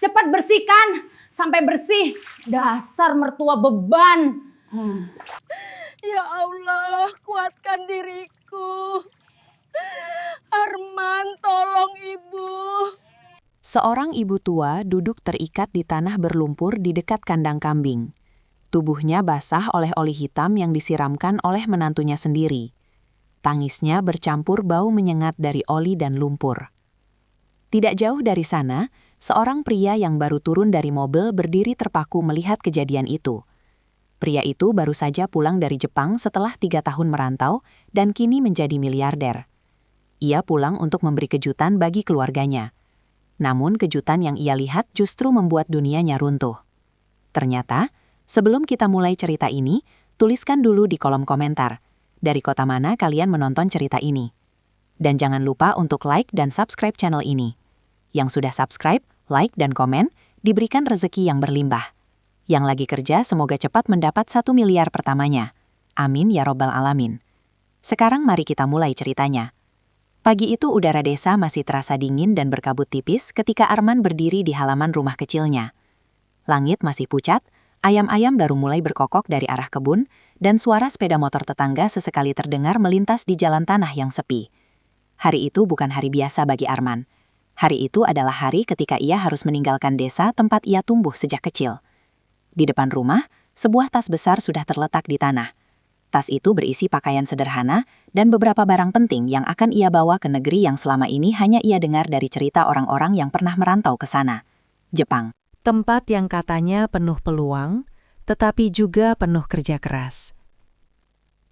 Cepat bersihkan sampai bersih. Dasar mertua beban. Ya Allah, kuatkan diriku. Arman, tolong Ibu. Seorang ibu tua duduk terikat di tanah berlumpur di dekat kandang kambing. Tubuhnya basah oleh oli hitam yang disiramkan oleh menantunya sendiri. Tangisnya bercampur bau menyengat dari oli dan lumpur. Tidak jauh dari sana, seorang pria yang baru turun dari mobil berdiri terpaku melihat kejadian itu. Pria itu baru saja pulang dari Jepang setelah 3 tahun merantau dan kini menjadi miliarder. Ia pulang untuk memberi kejutan bagi keluarganya. Namun kejutan yang ia lihat justru membuat dunianya runtuh. Ternyata, sebelum kita mulai cerita ini, tuliskan dulu di kolom komentar, dari kota mana kalian menonton cerita ini. Dan jangan lupa untuk like dan subscribe channel ini. Yang sudah subscribe, like, dan komen, diberikan rezeki yang berlimpah. Yang lagi kerja semoga cepat mendapat 1 miliar pertamanya. Amin ya robbal alamin. Sekarang mari kita mulai ceritanya. Pagi itu udara desa masih terasa dingin dan berkabut tipis ketika Arman berdiri di halaman rumah kecilnya. Langit masih pucat, ayam-ayam baru mulai berkokok dari arah kebun, dan suara sepeda motor tetangga sesekali terdengar melintas di jalan tanah yang sepi. Hari itu bukan hari biasa bagi Arman. Hari itu adalah hari ketika ia harus meninggalkan desa tempat ia tumbuh sejak kecil. Di depan rumah, sebuah tas besar sudah terletak di tanah. Tas itu berisi pakaian sederhana dan beberapa barang penting yang akan ia bawa ke negeri yang selama ini hanya ia dengar dari cerita orang-orang yang pernah merantau ke sana, Jepang. Tempat yang katanya penuh peluang, tetapi juga penuh kerja keras.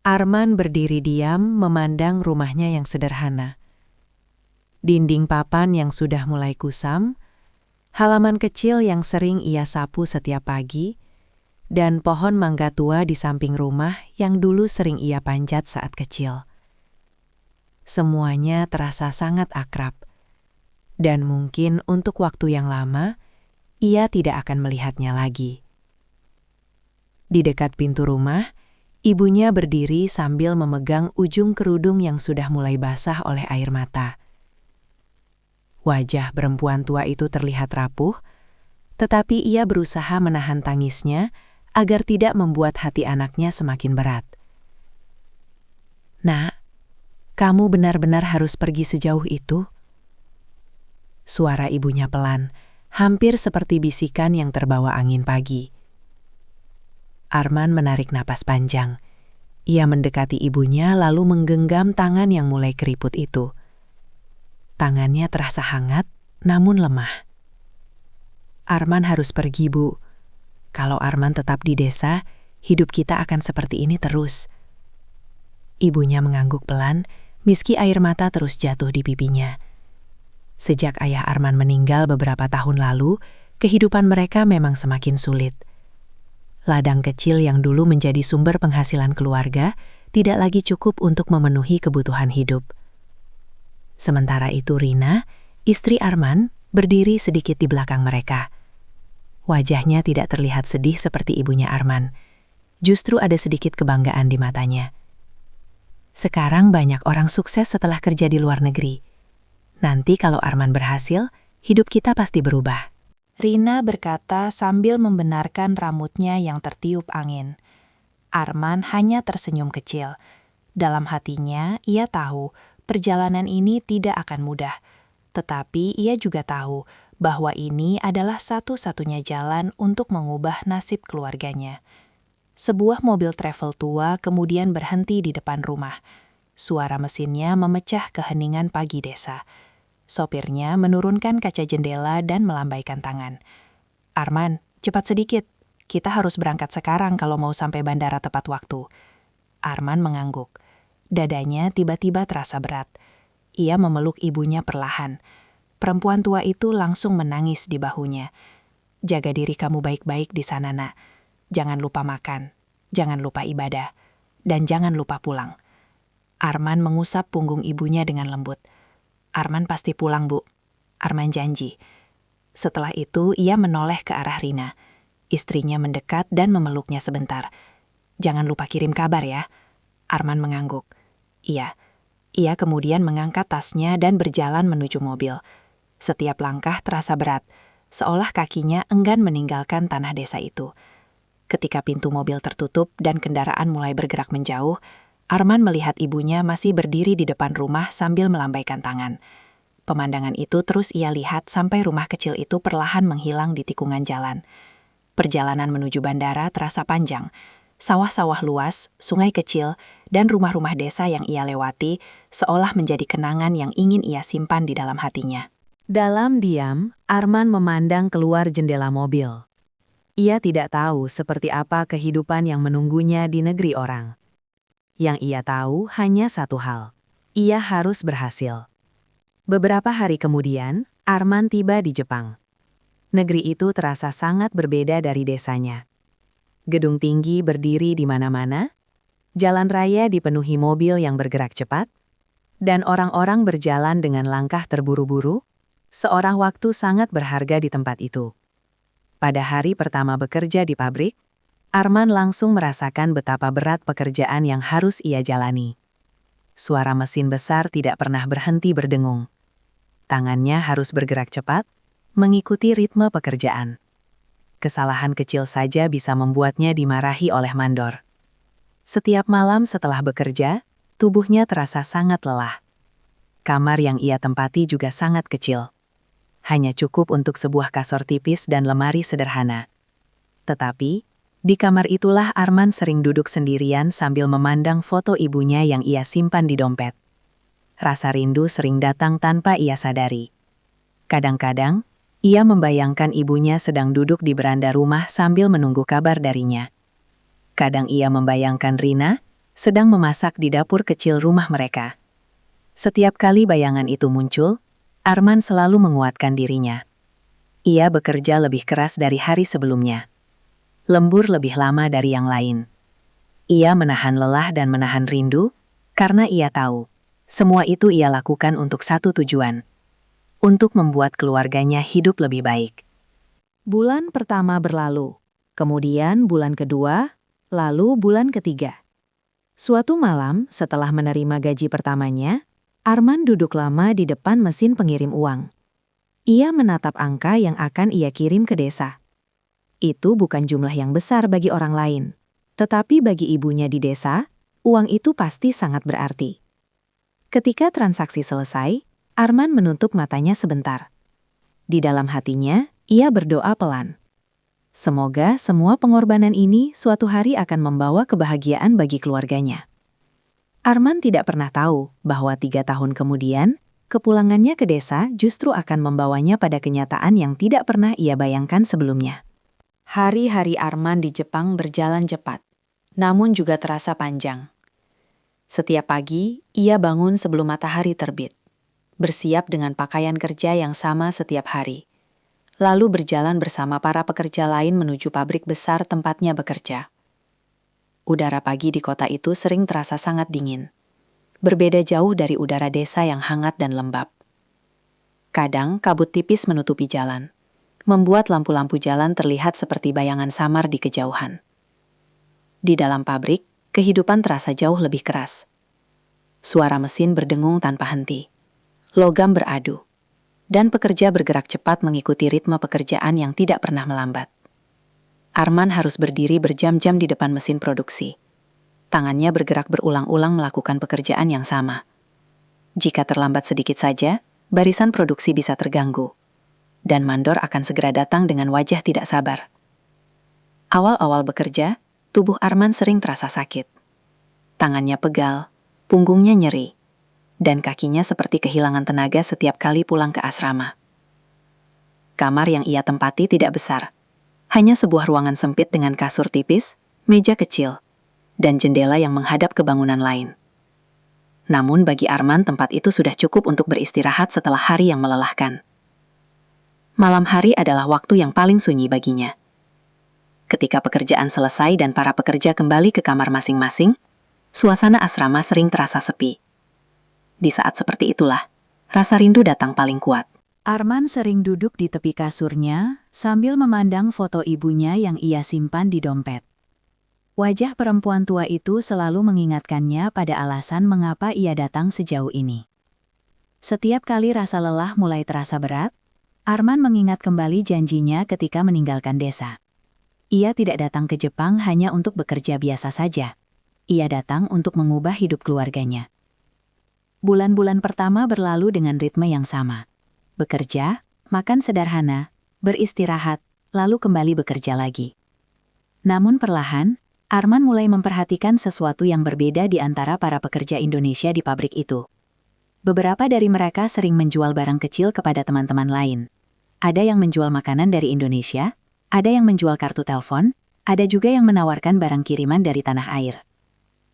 Arman berdiri diam memandang rumahnya yang sederhana. Dinding papan yang sudah mulai kusam, halaman kecil yang sering ia sapu setiap pagi, dan pohon mangga tua di samping rumah yang dulu sering ia panjat saat kecil. Semuanya terasa sangat akrab, dan mungkin untuk waktu yang lama, ia tidak akan melihatnya lagi. Di dekat pintu rumah, ibunya berdiri sambil memegang ujung kerudung yang sudah mulai basah oleh air mata. Wajah perempuan tua itu terlihat rapuh, tetapi ia berusaha menahan tangisnya agar tidak membuat hati anaknya semakin berat. "Nak, kamu benar-benar harus pergi sejauh itu?" Suara ibunya pelan, hampir seperti bisikan yang terbawa angin pagi. Arman menarik napas panjang. Ia mendekati ibunya lalu menggenggam tangan yang mulai keriput itu. Tangannya terasa hangat, namun lemah. "Arman harus pergi, Bu. Kalau Arman tetap di desa, hidup kita akan seperti ini terus." Ibunya mengangguk pelan, meski air mata terus jatuh di pipinya. Sejak ayah Arman meninggal beberapa tahun lalu, kehidupan mereka memang semakin sulit. Ladang kecil yang dulu menjadi sumber penghasilan keluarga tidak lagi cukup untuk memenuhi kebutuhan hidup. Sementara itu Rina, istri Arman, berdiri sedikit di belakang mereka. Wajahnya tidak terlihat sedih seperti ibunya Arman. Justru ada sedikit kebanggaan di matanya. Sekarang banyak orang sukses setelah kerja di luar negeri. Nanti kalau Arman berhasil, hidup kita pasti berubah. Rina berkata sambil membenarkan rambutnya yang tertiup angin. Arman hanya tersenyum kecil. Dalam hatinya, ia tahu perjalanan ini tidak akan mudah. Tetapi ia juga tahu bahwa ini adalah satu-satunya jalan untuk mengubah nasib keluarganya. Sebuah mobil travel tua kemudian berhenti di depan rumah. Suara mesinnya memecah keheningan pagi desa. Sopirnya menurunkan kaca jendela dan melambaikan tangan. "Arman, cepat sedikit. Kita harus berangkat sekarang kalau mau sampai bandara tepat waktu." Arman mengangguk. Dadanya tiba-tiba terasa berat. Ia memeluk ibunya perlahan. Perempuan tua itu langsung menangis di bahunya. "Jaga diri kamu baik-baik di sana, Nak. Jangan lupa makan, jangan lupa ibadah, dan jangan lupa pulang." Arman mengusap punggung ibunya dengan lembut. "Arman pasti pulang, Bu. Arman janji." Setelah itu, ia menoleh ke arah Rina. Istrinya mendekat dan memeluknya sebentar. "Jangan lupa kirim kabar ya." Arman mengangguk. "Iya." Ia kemudian mengangkat tasnya dan berjalan menuju mobil. Setiap langkah terasa berat. seolah kakinya enggan meninggalkan tanah desa itu. Ketika pintu mobil tertutup dan kendaraan mulai bergerak menjauh, Arman melihat ibunya masih berdiri di depan rumah sambil melambaikan tangan. Pemandangan itu terus ia lihat sampai rumah kecil itu perlahan menghilang di tikungan jalan. Perjalanan menuju bandara terasa panjang. Sawah-sawah luas, sungai kecil, dan rumah-rumah desa yang ia lewati seolah menjadi kenangan yang ingin ia simpan di dalam hatinya. Dalam diam, Arman memandang keluar jendela mobil. Ia tidak tahu seperti apa kehidupan yang menunggunya di negeri orang. Yang ia tahu hanya satu hal. Ia harus berhasil. Beberapa hari kemudian, Arman tiba di Jepang. Negeri itu terasa sangat berbeda dari desanya. Gedung tinggi berdiri di mana-mana, jalan raya dipenuhi mobil yang bergerak cepat, dan orang-orang berjalan dengan langkah terburu-buru, seorang waktu sangat berharga di tempat itu. Pada hari pertama bekerja di pabrik, Arman langsung merasakan betapa berat pekerjaan yang harus ia jalani. Suara mesin besar tidak pernah berhenti berdengung. Tangannya harus bergerak cepat, mengikuti ritme pekerjaan. Kesalahan kecil saja bisa membuatnya dimarahi oleh mandor. Setiap malam setelah bekerja, tubuhnya terasa sangat lelah. Kamar yang ia tempati juga sangat kecil. Hanya cukup untuk sebuah kasur tipis dan lemari sederhana. Tetapi, di kamar itulah Arman sering duduk sendirian sambil memandang foto ibunya yang ia simpan di dompet. Rasa rindu sering datang tanpa ia sadari. Kadang-kadang, ia membayangkan ibunya sedang duduk di beranda rumah sambil menunggu kabar darinya. Kadang ia membayangkan Rina sedang memasak di dapur kecil rumah mereka. Setiap kali bayangan itu muncul, Arman selalu menguatkan dirinya. Ia bekerja lebih keras dari hari sebelumnya. Lembur lebih lama dari yang lain. Ia menahan lelah dan menahan rindu, karena ia tahu, semua itu ia lakukan untuk satu tujuan. Untuk membuat keluarganya hidup lebih baik. Bulan pertama berlalu, kemudian bulan kedua, lalu bulan ketiga. Suatu malam setelah menerima gaji pertamanya, Arman duduk lama di depan mesin pengirim uang. Ia menatap angka yang akan ia kirim ke desa. Itu bukan jumlah yang besar bagi orang lain, tetapi bagi ibunya di desa, uang itu pasti sangat berarti. Ketika transaksi selesai, Arman menutup matanya sebentar. Di dalam hatinya, ia berdoa pelan. Semoga semua pengorbanan ini suatu hari akan membawa kebahagiaan bagi keluarganya. Arman tidak pernah tahu bahwa 3 tahun kemudian, kepulangannya ke desa justru akan membawanya pada kenyataan yang tidak pernah ia bayangkan sebelumnya. Hari-hari Arman di Jepang berjalan cepat, namun juga terasa panjang. Setiap pagi, ia bangun sebelum matahari terbit. Bersiap dengan pakaian kerja yang sama setiap hari, lalu berjalan bersama para pekerja lain menuju pabrik besar tempatnya bekerja. Udara pagi di kota itu sering terasa sangat dingin, berbeda jauh dari udara desa yang hangat dan lembab. Kadang kabut tipis menutupi jalan, membuat lampu-lampu jalan terlihat seperti bayangan samar di kejauhan. Di dalam pabrik, kehidupan terasa jauh lebih keras. Suara mesin berdengung tanpa henti. Logam beradu, dan pekerja bergerak cepat mengikuti ritme pekerjaan yang tidak pernah melambat. Arman harus berdiri berjam-jam di depan mesin produksi. Tangannya bergerak berulang-ulang melakukan pekerjaan yang sama. Jika terlambat sedikit saja, barisan produksi bisa terganggu, dan mandor akan segera datang dengan wajah tidak sabar. Awal-awal bekerja, tubuh Arman sering terasa sakit. Tangannya pegal, punggungnya nyeri, dan kakinya seperti kehilangan tenaga setiap kali pulang ke asrama. Kamar yang ia tempati tidak besar, hanya sebuah ruangan sempit dengan kasur tipis, meja kecil, dan jendela yang menghadap ke bangunan lain. Namun bagi Arman tempat itu sudah cukup untuk beristirahat setelah hari yang melelahkan. Malam hari adalah waktu yang paling sunyi baginya. Ketika pekerjaan selesai dan para pekerja kembali ke kamar masing-masing, suasana asrama sering terasa sepi. Di saat seperti itulah, rasa rindu datang paling kuat. Arman sering duduk di tepi kasurnya sambil memandang foto ibunya yang ia simpan di dompet. Wajah perempuan tua itu selalu mengingatkannya pada alasan mengapa ia datang sejauh ini. Setiap kali rasa lelah mulai terasa berat, Arman mengingat kembali janjinya ketika meninggalkan desa. Ia tidak datang ke Jepang hanya untuk bekerja biasa saja. Ia datang untuk mengubah hidup keluarganya. Bulan-bulan pertama berlalu dengan ritme yang sama. Bekerja, makan sederhana, beristirahat, lalu kembali bekerja lagi. Namun perlahan, Arman mulai memperhatikan sesuatu yang berbeda di antara para pekerja Indonesia di pabrik itu. Beberapa dari mereka sering menjual barang kecil kepada teman-teman lain. Ada yang menjual makanan dari Indonesia, ada yang menjual kartu telepon, ada juga yang menawarkan barang kiriman dari tanah air.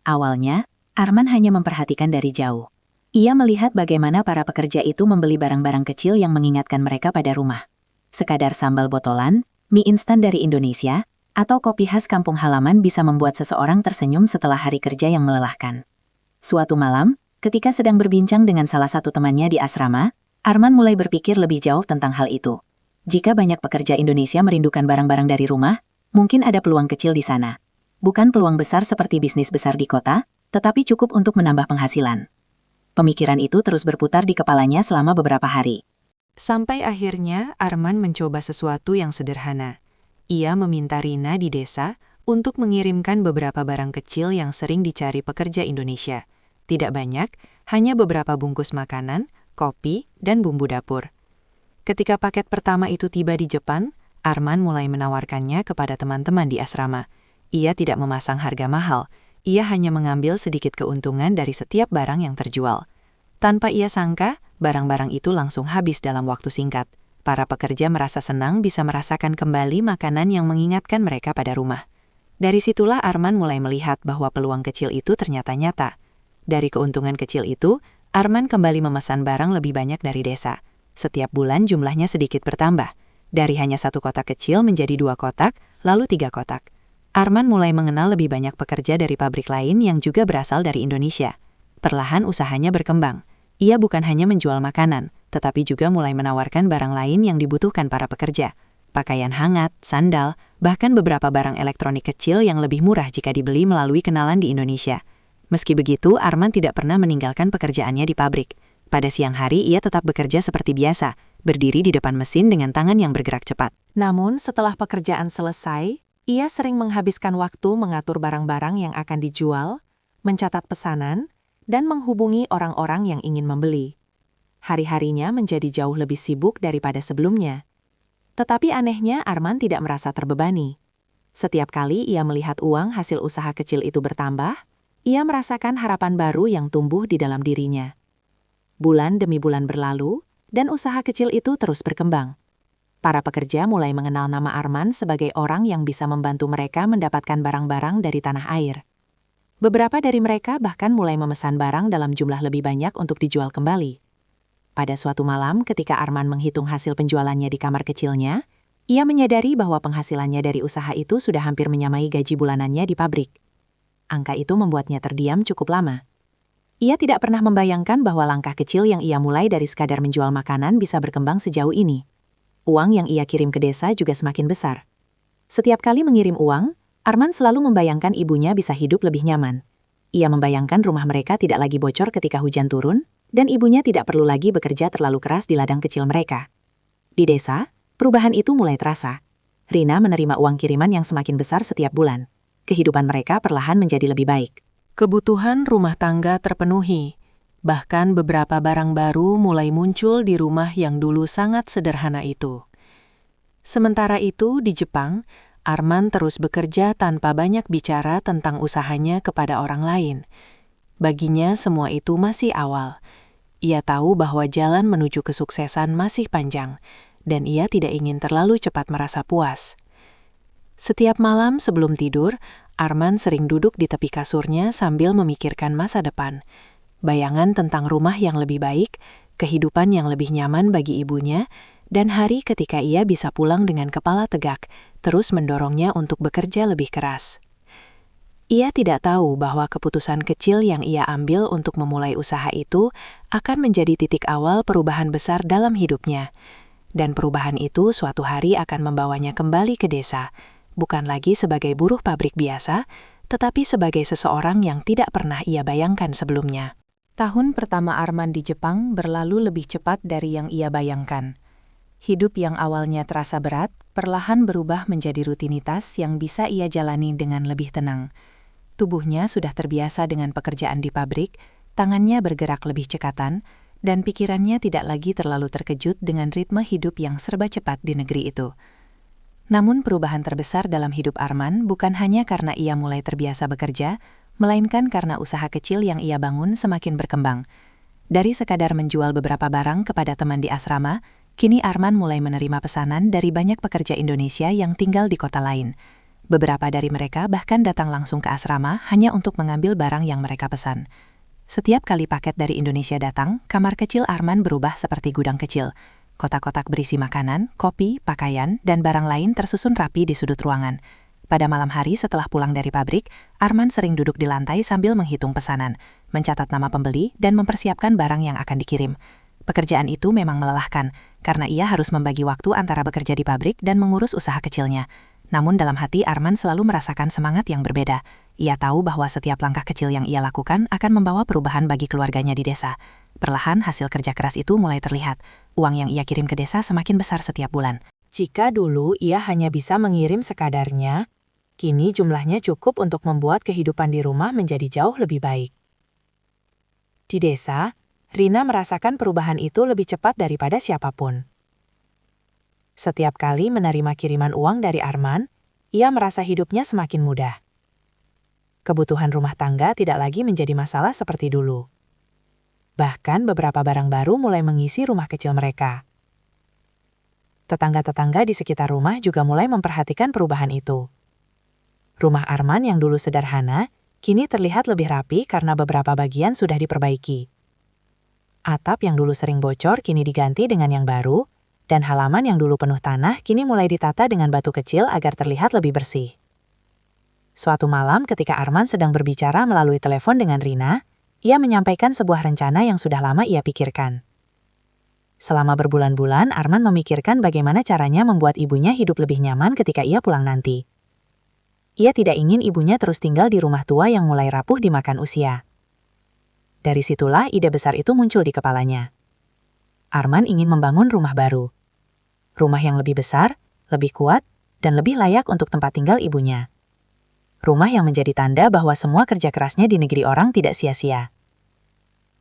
Awalnya, Arman hanya memperhatikan dari jauh. Ia melihat bagaimana para pekerja itu membeli barang-barang kecil yang mengingatkan mereka pada rumah. Sekadar sambal botolan, mie instan dari Indonesia, atau kopi khas kampung halaman bisa membuat seseorang tersenyum setelah hari kerja yang melelahkan. Suatu malam, ketika sedang berbincang dengan salah satu temannya di asrama, Arman mulai berpikir lebih jauh tentang hal itu. Jika banyak pekerja Indonesia merindukan barang-barang dari rumah, mungkin ada peluang kecil di sana. Bukan peluang besar seperti bisnis besar di kota, tetapi cukup untuk menambah penghasilan. Pemikiran itu terus berputar di kepalanya selama beberapa hari. Sampai akhirnya Arman mencoba sesuatu yang sederhana. Ia meminta Rina di desa untuk mengirimkan beberapa barang kecil yang sering dicari pekerja Indonesia. Tidak banyak, hanya beberapa bungkus makanan, kopi, dan bumbu dapur. Ketika paket pertama itu tiba di Jepang, Arman mulai menawarkannya kepada teman-teman di asrama. Ia tidak memasang harga mahal, ia hanya mengambil sedikit keuntungan dari setiap barang yang terjual. Tanpa ia sangka, barang-barang itu langsung habis dalam waktu singkat. Para pekerja merasa senang bisa merasakan kembali makanan yang mengingatkan mereka pada rumah. Dari situlah Arman mulai melihat bahwa peluang kecil itu ternyata nyata. Dari keuntungan kecil itu, Arman kembali memesan barang lebih banyak dari desa. Setiap bulan jumlahnya sedikit bertambah. Dari hanya 1 kotak kecil menjadi 2 kotak, lalu 3 kotak. Arman mulai mengenal lebih banyak pekerja dari pabrik lain yang juga berasal dari Indonesia. Perlahan usahanya berkembang. Ia bukan hanya menjual makanan, tetapi juga mulai menawarkan barang lain yang dibutuhkan para pekerja. Pakaian hangat, sandal, bahkan beberapa barang elektronik kecil yang lebih murah jika dibeli melalui kenalan di Indonesia. Meski begitu, Arman tidak pernah meninggalkan pekerjaannya di pabrik. Pada siang hari, ia tetap bekerja seperti biasa, berdiri di depan mesin dengan tangan yang bergerak cepat. Namun, setelah pekerjaan selesai, ia sering menghabiskan waktu mengatur barang-barang yang akan dijual, mencatat pesanan, dan menghubungi orang-orang yang ingin membeli. Hari-harinya menjadi jauh lebih sibuk daripada sebelumnya. Tetapi anehnya, Arman tidak merasa terbebani. Setiap kali ia melihat uang hasil usaha kecil itu bertambah, ia merasakan harapan baru yang tumbuh di dalam dirinya. Bulan demi bulan berlalu, dan usaha kecil itu terus berkembang. Para pekerja mulai mengenal nama Arman sebagai orang yang bisa membantu mereka mendapatkan barang-barang dari tanah air. Beberapa dari mereka bahkan mulai memesan barang dalam jumlah lebih banyak untuk dijual kembali. Pada suatu malam ketika Arman menghitung hasil penjualannya di kamar kecilnya, ia menyadari bahwa penghasilannya dari usaha itu sudah hampir menyamai gaji bulanannya di pabrik. Angka itu membuatnya terdiam cukup lama. Ia tidak pernah membayangkan bahwa langkah kecil yang ia mulai dari sekadar menjual makanan bisa berkembang sejauh ini. Uang yang ia kirim ke desa juga semakin besar. Setiap kali mengirim uang, Arman selalu membayangkan ibunya bisa hidup lebih nyaman. Ia membayangkan rumah mereka tidak lagi bocor ketika hujan turun, dan ibunya tidak perlu lagi bekerja terlalu keras di ladang kecil mereka. Di desa, perubahan itu mulai terasa. Rina menerima uang kiriman yang semakin besar setiap bulan. Kehidupan mereka perlahan menjadi lebih baik. Kebutuhan rumah tangga terpenuhi. Bahkan beberapa barang baru mulai muncul di rumah yang dulu sangat sederhana itu. Sementara itu, di Jepang, Arman terus bekerja tanpa banyak bicara tentang usahanya kepada orang lain. Baginya semua itu masih awal. Ia tahu bahwa jalan menuju kesuksesan masih panjang, dan ia tidak ingin terlalu cepat merasa puas. Setiap malam sebelum tidur, Arman sering duduk di tepi kasurnya sambil memikirkan masa depan. Bayangan tentang rumah yang lebih baik, kehidupan yang lebih nyaman bagi ibunya, dan hari ketika ia bisa pulang dengan kepala tegak, terus mendorongnya untuk bekerja lebih keras. Ia tidak tahu bahwa keputusan kecil yang ia ambil untuk memulai usaha itu akan menjadi titik awal perubahan besar dalam hidupnya. Dan perubahan itu suatu hari akan membawanya kembali ke desa, bukan lagi sebagai buruh pabrik biasa, tetapi sebagai seseorang yang tidak pernah ia bayangkan sebelumnya. Tahun pertama Arman di Jepang berlalu lebih cepat dari yang ia bayangkan. Hidup yang awalnya terasa berat, perlahan berubah menjadi rutinitas yang bisa ia jalani dengan lebih tenang. Tubuhnya sudah terbiasa dengan pekerjaan di pabrik, tangannya bergerak lebih cekatan, dan pikirannya tidak lagi terlalu terkejut dengan ritme hidup yang serba cepat di negeri itu. Namun perubahan terbesar dalam hidup Arman bukan hanya karena ia mulai terbiasa bekerja, melainkan karena usaha kecil yang ia bangun semakin berkembang. Dari sekadar menjual beberapa barang kepada teman di asrama, kini Arman mulai menerima pesanan dari banyak pekerja Indonesia yang tinggal di kota lain. Beberapa dari mereka bahkan datang langsung ke asrama hanya untuk mengambil barang yang mereka pesan. Setiap kali paket dari Indonesia datang, kamar kecil Arman berubah seperti gudang kecil. Kotak-kotak berisi makanan, kopi, pakaian, dan barang lain tersusun rapi di sudut ruangan. Pada malam hari setelah pulang dari pabrik, Arman sering duduk di lantai sambil menghitung pesanan, mencatat nama pembeli, dan mempersiapkan barang yang akan dikirim. Pekerjaan itu memang melelahkan, karena ia harus membagi waktu antara bekerja di pabrik dan mengurus usaha kecilnya. Namun dalam hati Arman selalu merasakan semangat yang berbeda. Ia tahu bahwa setiap langkah kecil yang ia lakukan akan membawa perubahan bagi keluarganya di desa. Perlahan hasil kerja keras itu mulai terlihat. Uang yang ia kirim ke desa semakin besar setiap bulan. Jika dulu ia hanya bisa mengirim sekadarnya, kini jumlahnya cukup untuk membuat kehidupan di rumah menjadi jauh lebih baik. Di desa, Rina merasakan perubahan itu lebih cepat daripada siapapun. Setiap kali menerima kiriman uang dari Arman, ia merasa hidupnya semakin mudah. Kebutuhan rumah tangga tidak lagi menjadi masalah seperti dulu. Bahkan beberapa barang baru mulai mengisi rumah kecil mereka. Tetangga-tetangga di sekitar rumah juga mulai memperhatikan perubahan itu. Rumah Arman yang dulu sederhana, kini terlihat lebih rapi karena beberapa bagian sudah diperbaiki. Atap yang dulu sering bocor kini diganti dengan yang baru, dan halaman yang dulu penuh tanah kini mulai ditata dengan batu kecil agar terlihat lebih bersih. Suatu malam ketika Arman sedang berbicara melalui telepon dengan Rina, ia menyampaikan sebuah rencana yang sudah lama ia pikirkan. Selama berbulan-bulan, Arman memikirkan bagaimana caranya membuat ibunya hidup lebih nyaman ketika ia pulang nanti. Ia tidak ingin ibunya terus tinggal di rumah tua yang mulai rapuh dimakan usia. Dari situlah ide besar itu muncul di kepalanya. Arman ingin membangun rumah baru. Rumah yang lebih besar, lebih kuat, dan lebih layak untuk tempat tinggal ibunya. Rumah yang menjadi tanda bahwa semua kerja kerasnya di negeri orang tidak sia-sia.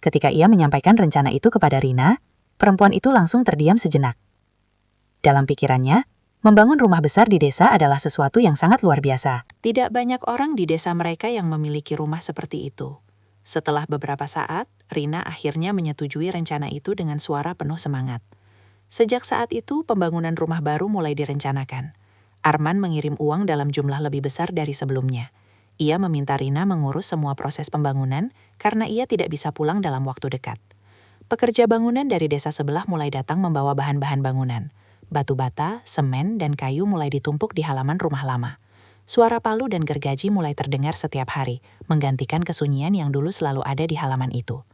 Ketika ia menyampaikan rencana itu kepada Rina, perempuan itu langsung terdiam sejenak. Dalam pikirannya, membangun rumah besar di desa adalah sesuatu yang sangat luar biasa. Tidak banyak orang di desa mereka yang memiliki rumah seperti itu. Setelah beberapa saat, Rina akhirnya menyetujui rencana itu dengan suara penuh semangat. Sejak saat itu, pembangunan rumah baru mulai direncanakan. Arman mengirim uang dalam jumlah lebih besar dari sebelumnya. Ia meminta Rina mengurus semua proses pembangunan karena ia tidak bisa pulang dalam waktu dekat. Pekerja bangunan dari desa sebelah mulai datang membawa bahan-bahan bangunan. Batu bata, semen, dan kayu mulai ditumpuk di halaman rumah lama. Suara palu dan gergaji mulai terdengar setiap hari, menggantikan kesunyian yang dulu selalu ada di halaman itu.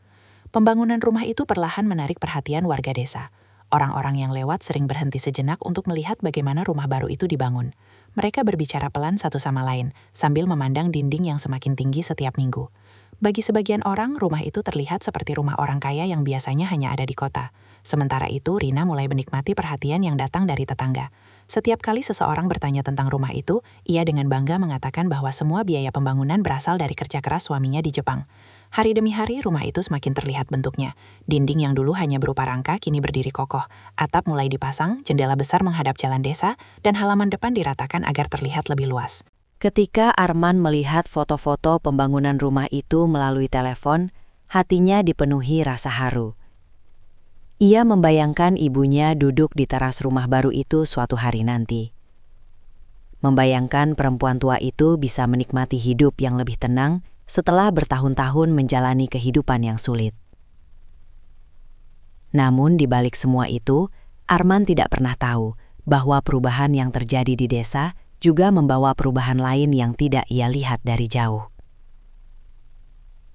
Pembangunan rumah itu perlahan menarik perhatian warga desa. Orang-orang yang lewat sering berhenti sejenak untuk melihat bagaimana rumah baru itu dibangun. Mereka berbicara pelan satu sama lain, sambil memandang dinding yang semakin tinggi setiap minggu. Bagi sebagian orang, rumah itu terlihat seperti rumah orang kaya yang biasanya hanya ada di kota. Sementara itu, Rina mulai menikmati perhatian yang datang dari tetangga. Setiap kali seseorang bertanya tentang rumah itu, ia dengan bangga mengatakan bahwa semua biaya pembangunan berasal dari kerja keras suaminya di Jepang. Hari demi hari, rumah itu semakin terlihat bentuknya. Dinding yang dulu hanya berupa rangka kini berdiri kokoh. Atap mulai dipasang, jendela besar menghadap jalan desa, dan halaman depan diratakan agar terlihat lebih luas. Ketika Arman melihat foto-foto pembangunan rumah itu melalui telepon, hatinya dipenuhi rasa haru. Ia membayangkan ibunya duduk di teras rumah baru itu suatu hari nanti. Membayangkan perempuan tua itu bisa menikmati hidup yang lebih tenang setelah bertahun-tahun menjalani kehidupan yang sulit. Namun di balik semua itu, Arman tidak pernah tahu bahwa perubahan yang terjadi di desa juga membawa perubahan lain yang tidak ia lihat dari jauh.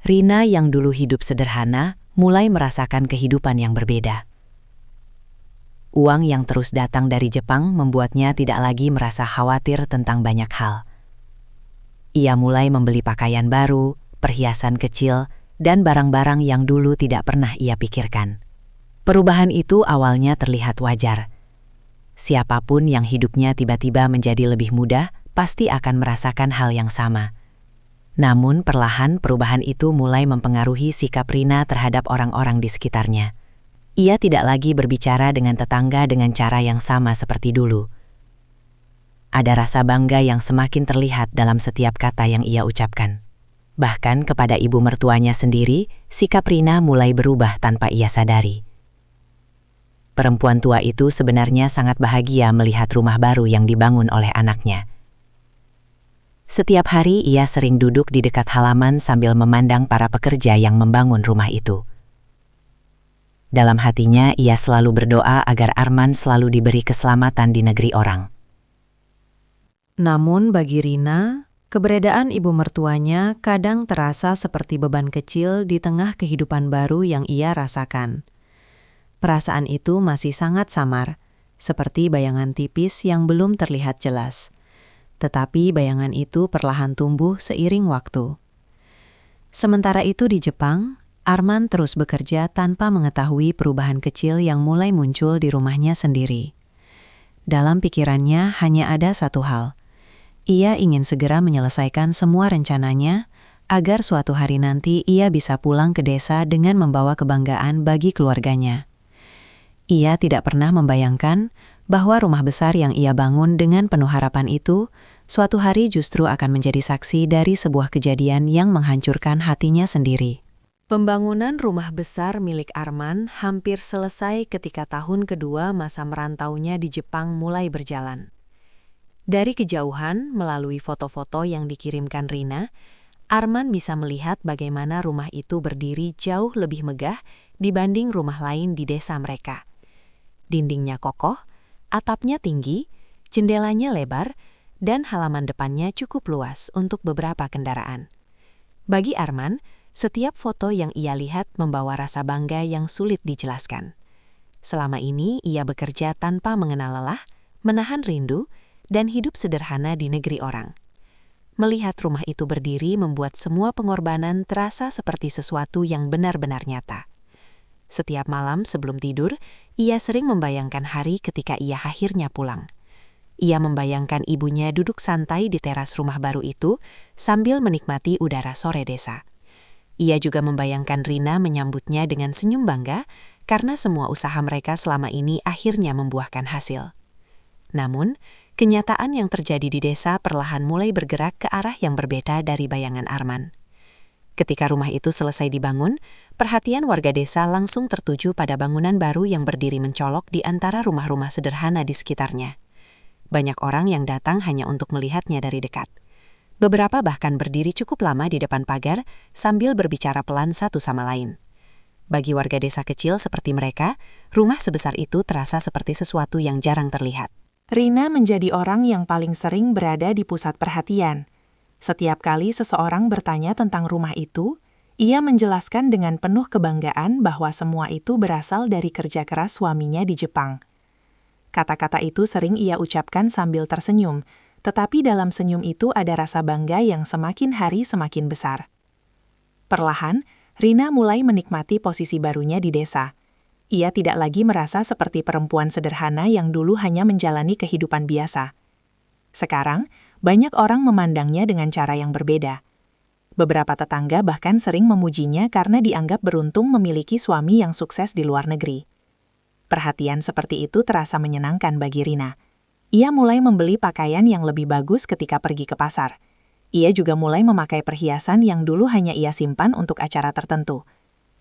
Rina yang dulu hidup sederhana mulai merasakan kehidupan yang berbeda. Uang yang terus datang dari Jepang membuatnya tidak lagi merasa khawatir tentang banyak hal. Ia mulai membeli pakaian baru, perhiasan kecil, dan barang-barang yang dulu tidak pernah ia pikirkan. Perubahan itu awalnya terlihat wajar, Siapapun yang hidupnya tiba-tiba menjadi lebih mudah, pasti akan merasakan hal yang sama. Namun perlahan perubahan itu mulai mempengaruhi sikap Rina terhadap orang-orang di sekitarnya. Ia tidak lagi berbicara dengan tetangga dengan cara yang sama seperti dulu. Ada rasa bangga yang semakin terlihat dalam setiap kata yang ia ucapkan. Bahkan kepada ibu mertuanya sendiri, sikap Rina mulai berubah tanpa ia sadari. Perempuan tua itu sebenarnya sangat bahagia melihat rumah baru yang dibangun oleh anaknya. Setiap hari ia sering duduk di dekat halaman sambil memandang para pekerja yang membangun rumah itu. Dalam hatinya ia selalu berdoa agar Arman selalu diberi keselamatan di negeri orang. Namun bagi Rina, keberadaan ibu mertuanya kadang terasa seperti beban kecil di tengah kehidupan baru yang ia rasakan. Perasaan itu masih sangat samar, seperti bayangan tipis yang belum terlihat jelas. Tetapi bayangan itu perlahan tumbuh seiring waktu. Sementara itu di Jepang, Arman terus bekerja tanpa mengetahui perubahan kecil yang mulai muncul di rumahnya sendiri. Dalam pikirannya hanya ada satu hal. Ia ingin segera menyelesaikan semua rencananya agar suatu hari nanti ia bisa pulang ke desa dengan membawa kebanggaan bagi keluarganya. Ia tidak pernah membayangkan bahwa rumah besar yang ia bangun dengan penuh harapan itu suatu hari justru akan menjadi saksi dari sebuah kejadian yang menghancurkan hatinya sendiri. Pembangunan rumah besar milik Arman hampir selesai ketika tahun kedua masa merantaunya di Jepang mulai berjalan. Dari kejauhan, melalui foto-foto yang dikirimkan Rina, Arman bisa melihat bagaimana rumah itu berdiri jauh lebih megah dibanding rumah lain di desa mereka. Dindingnya kokoh, atapnya tinggi, jendelanya lebar, dan halaman depannya cukup luas untuk beberapa kendaraan. Bagi Arman, setiap foto yang ia lihat membawa rasa bangga yang sulit dijelaskan. Selama ini ia bekerja tanpa mengenal lelah, menahan rindu, dan hidup sederhana di negeri orang. Melihat rumah itu berdiri membuat semua pengorbanan terasa seperti sesuatu yang benar-benar nyata. Setiap malam sebelum tidur, ia sering membayangkan hari ketika ia akhirnya pulang. Ia membayangkan ibunya duduk santai di teras rumah baru itu sambil menikmati udara sore desa. Ia juga membayangkan Rina menyambutnya dengan senyum bangga karena semua usaha mereka selama ini akhirnya membuahkan hasil. Namun, kenyataan yang terjadi di desa perlahan mulai bergerak ke arah yang berbeda dari bayangan Arman. Ketika rumah itu selesai dibangun, perhatian warga desa langsung tertuju pada bangunan baru yang berdiri mencolok di antara rumah-rumah sederhana di sekitarnya. Banyak orang yang datang hanya untuk melihatnya dari dekat. Beberapa bahkan berdiri cukup lama di depan pagar sambil berbicara pelan satu sama lain. Bagi warga desa kecil seperti mereka, rumah sebesar itu terasa seperti sesuatu yang jarang terlihat. Rina menjadi orang yang paling sering berada di pusat perhatian. Setiap kali seseorang bertanya tentang rumah itu, ia menjelaskan dengan penuh kebanggaan bahwa semua itu berasal dari kerja keras suaminya di Jepang. Kata-kata itu sering ia ucapkan sambil tersenyum, tetapi dalam senyum itu ada rasa bangga yang semakin hari semakin besar. Perlahan, Rina mulai menikmati posisi barunya di desa. Ia tidak lagi merasa seperti perempuan sederhana yang dulu hanya menjalani kehidupan biasa. Sekarang, banyak orang memandangnya dengan cara yang berbeda. Beberapa tetangga bahkan sering memujinya karena dianggap beruntung memiliki suami yang sukses di luar negeri. Perhatian seperti itu terasa menyenangkan bagi Rina. Ia mulai membeli pakaian yang lebih bagus ketika pergi ke pasar. Ia juga mulai memakai perhiasan yang dulu hanya ia simpan untuk acara tertentu.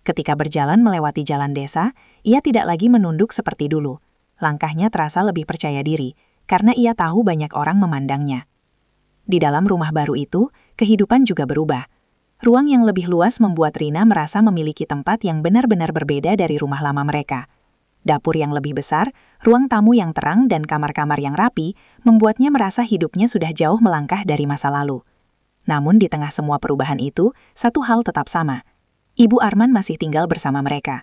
Ketika berjalan melewati jalan desa, ia tidak lagi menunduk seperti dulu. Langkahnya terasa lebih percaya diri, karena ia tahu banyak orang memandangnya. Di dalam rumah baru itu, kehidupan juga berubah. Ruang yang lebih luas membuat Rina merasa memiliki tempat yang benar-benar berbeda dari rumah lama mereka. Dapur yang lebih besar, ruang tamu yang terang, dan kamar-kamar yang rapi membuatnya merasa hidupnya sudah jauh melangkah dari masa lalu. Namun di tengah semua perubahan itu, satu hal tetap sama. Ibu Arman masih tinggal bersama mereka.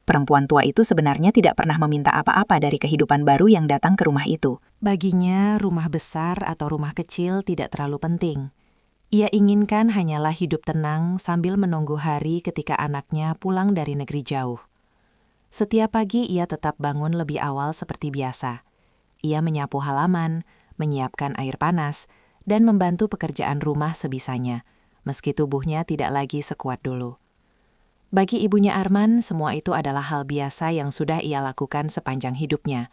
Perempuan tua itu sebenarnya tidak pernah meminta apa-apa dari kehidupan baru yang datang ke rumah itu. Baginya, rumah besar atau rumah kecil tidak terlalu penting. Ia inginkan hanyalah hidup tenang sambil menunggu hari ketika anaknya pulang dari negeri jauh. Setiap pagi ia tetap bangun lebih awal seperti biasa. Ia menyapu halaman, menyiapkan air panas, dan membantu pekerjaan rumah sebisanya, meski tubuhnya tidak lagi sekuat dulu. Bagi ibunya Arman, semua itu adalah hal biasa yang sudah ia lakukan sepanjang hidupnya.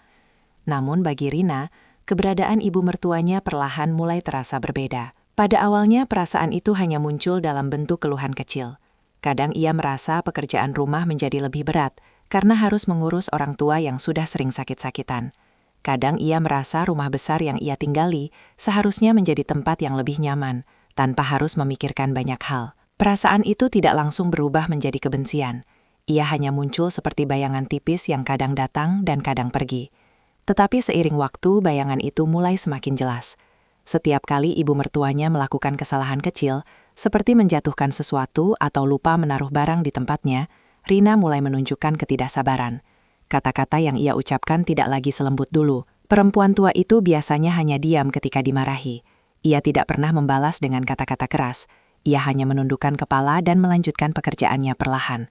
Namun bagi Rina, keberadaan ibu mertuanya perlahan mulai terasa berbeda. Pada awalnya, perasaan itu hanya muncul dalam bentuk keluhan kecil. Kadang ia merasa pekerjaan rumah menjadi lebih berat, karena harus mengurus orang tua yang sudah sering sakit-sakitan. Kadang ia merasa rumah besar yang ia tinggali seharusnya menjadi tempat yang lebih nyaman, tanpa harus memikirkan banyak hal. Perasaan itu tidak langsung berubah menjadi kebencian. Ia hanya muncul seperti bayangan tipis yang kadang datang dan kadang pergi. Tetapi seiring waktu, bayangan itu mulai semakin jelas. Setiap kali ibu mertuanya melakukan kesalahan kecil, seperti menjatuhkan sesuatu atau lupa menaruh barang di tempatnya, Rina mulai menunjukkan ketidaksabaran. Kata-kata yang ia ucapkan tidak lagi selembut dulu. Perempuan tua itu biasanya hanya diam ketika dimarahi. Ia tidak pernah membalas dengan kata-kata keras. Ia hanya menundukkan kepala dan melanjutkan pekerjaannya perlahan.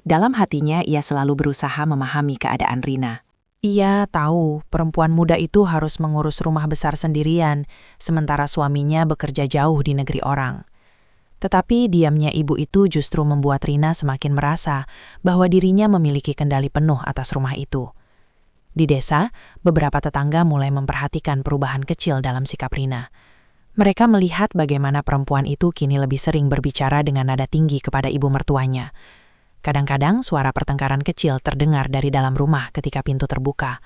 Dalam hatinya, ia selalu berusaha memahami keadaan Rina. Ia tahu perempuan muda itu harus mengurus rumah besar sendirian, sementara suaminya bekerja jauh di negeri orang. Tetapi diamnya ibu itu justru membuat Rina semakin merasa bahwa dirinya memiliki kendali penuh atas rumah itu. Di desa, beberapa tetangga mulai memperhatikan perubahan kecil dalam sikap Rina. Mereka melihat bagaimana perempuan itu kini lebih sering berbicara dengan nada tinggi kepada ibu mertuanya. Kadang-kadang suara pertengkaran kecil terdengar dari dalam rumah ketika pintu terbuka.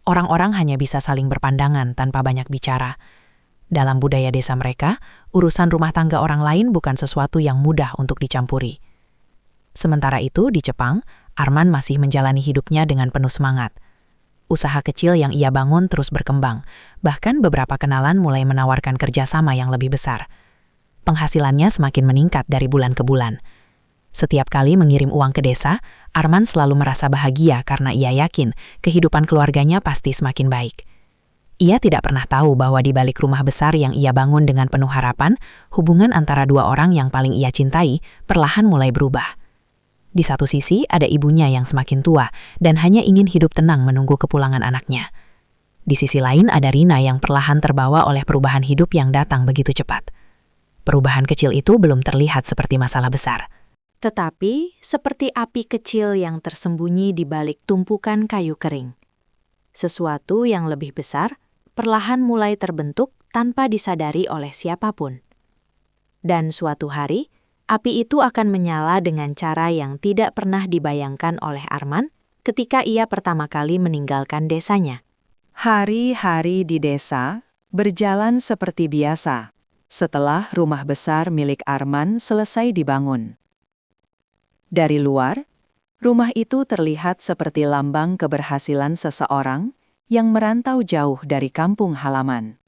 Orang-orang hanya bisa saling berpandangan tanpa banyak bicara. Dalam budaya desa mereka, urusan rumah tangga orang lain bukan sesuatu yang mudah untuk dicampuri. Sementara itu, di Jepang, Arman masih menjalani hidupnya dengan penuh semangat. Usaha kecil yang ia bangun terus berkembang, bahkan beberapa kenalan mulai menawarkan kerjasama yang lebih besar. Penghasilannya semakin meningkat dari bulan ke bulan. Setiap kali mengirim uang ke desa, Arman selalu merasa bahagia karena ia yakin kehidupan keluarganya pasti semakin baik. Ia tidak pernah tahu bahwa di balik rumah besar yang ia bangun dengan penuh harapan, hubungan antara dua orang yang paling ia cintai perlahan mulai berubah. Di satu sisi ada ibunya yang semakin tua dan hanya ingin hidup tenang menunggu kepulangan anaknya. Di sisi lain ada Rina yang perlahan terbawa oleh perubahan hidup yang datang begitu cepat. Perubahan kecil itu belum terlihat seperti masalah besar. Tetapi seperti api kecil yang tersembunyi di balik tumpukan kayu kering. Sesuatu yang lebih besar perlahan mulai terbentuk tanpa disadari oleh siapapun. Dan suatu hari, api itu akan menyala dengan cara yang tidak pernah dibayangkan oleh Arman ketika ia pertama kali meninggalkan desanya. Hari-hari di desa berjalan seperti biasa setelah rumah besar milik Arman selesai dibangun. Dari luar, rumah itu terlihat seperti lambang keberhasilan seseorang yang merantau jauh dari kampung halaman.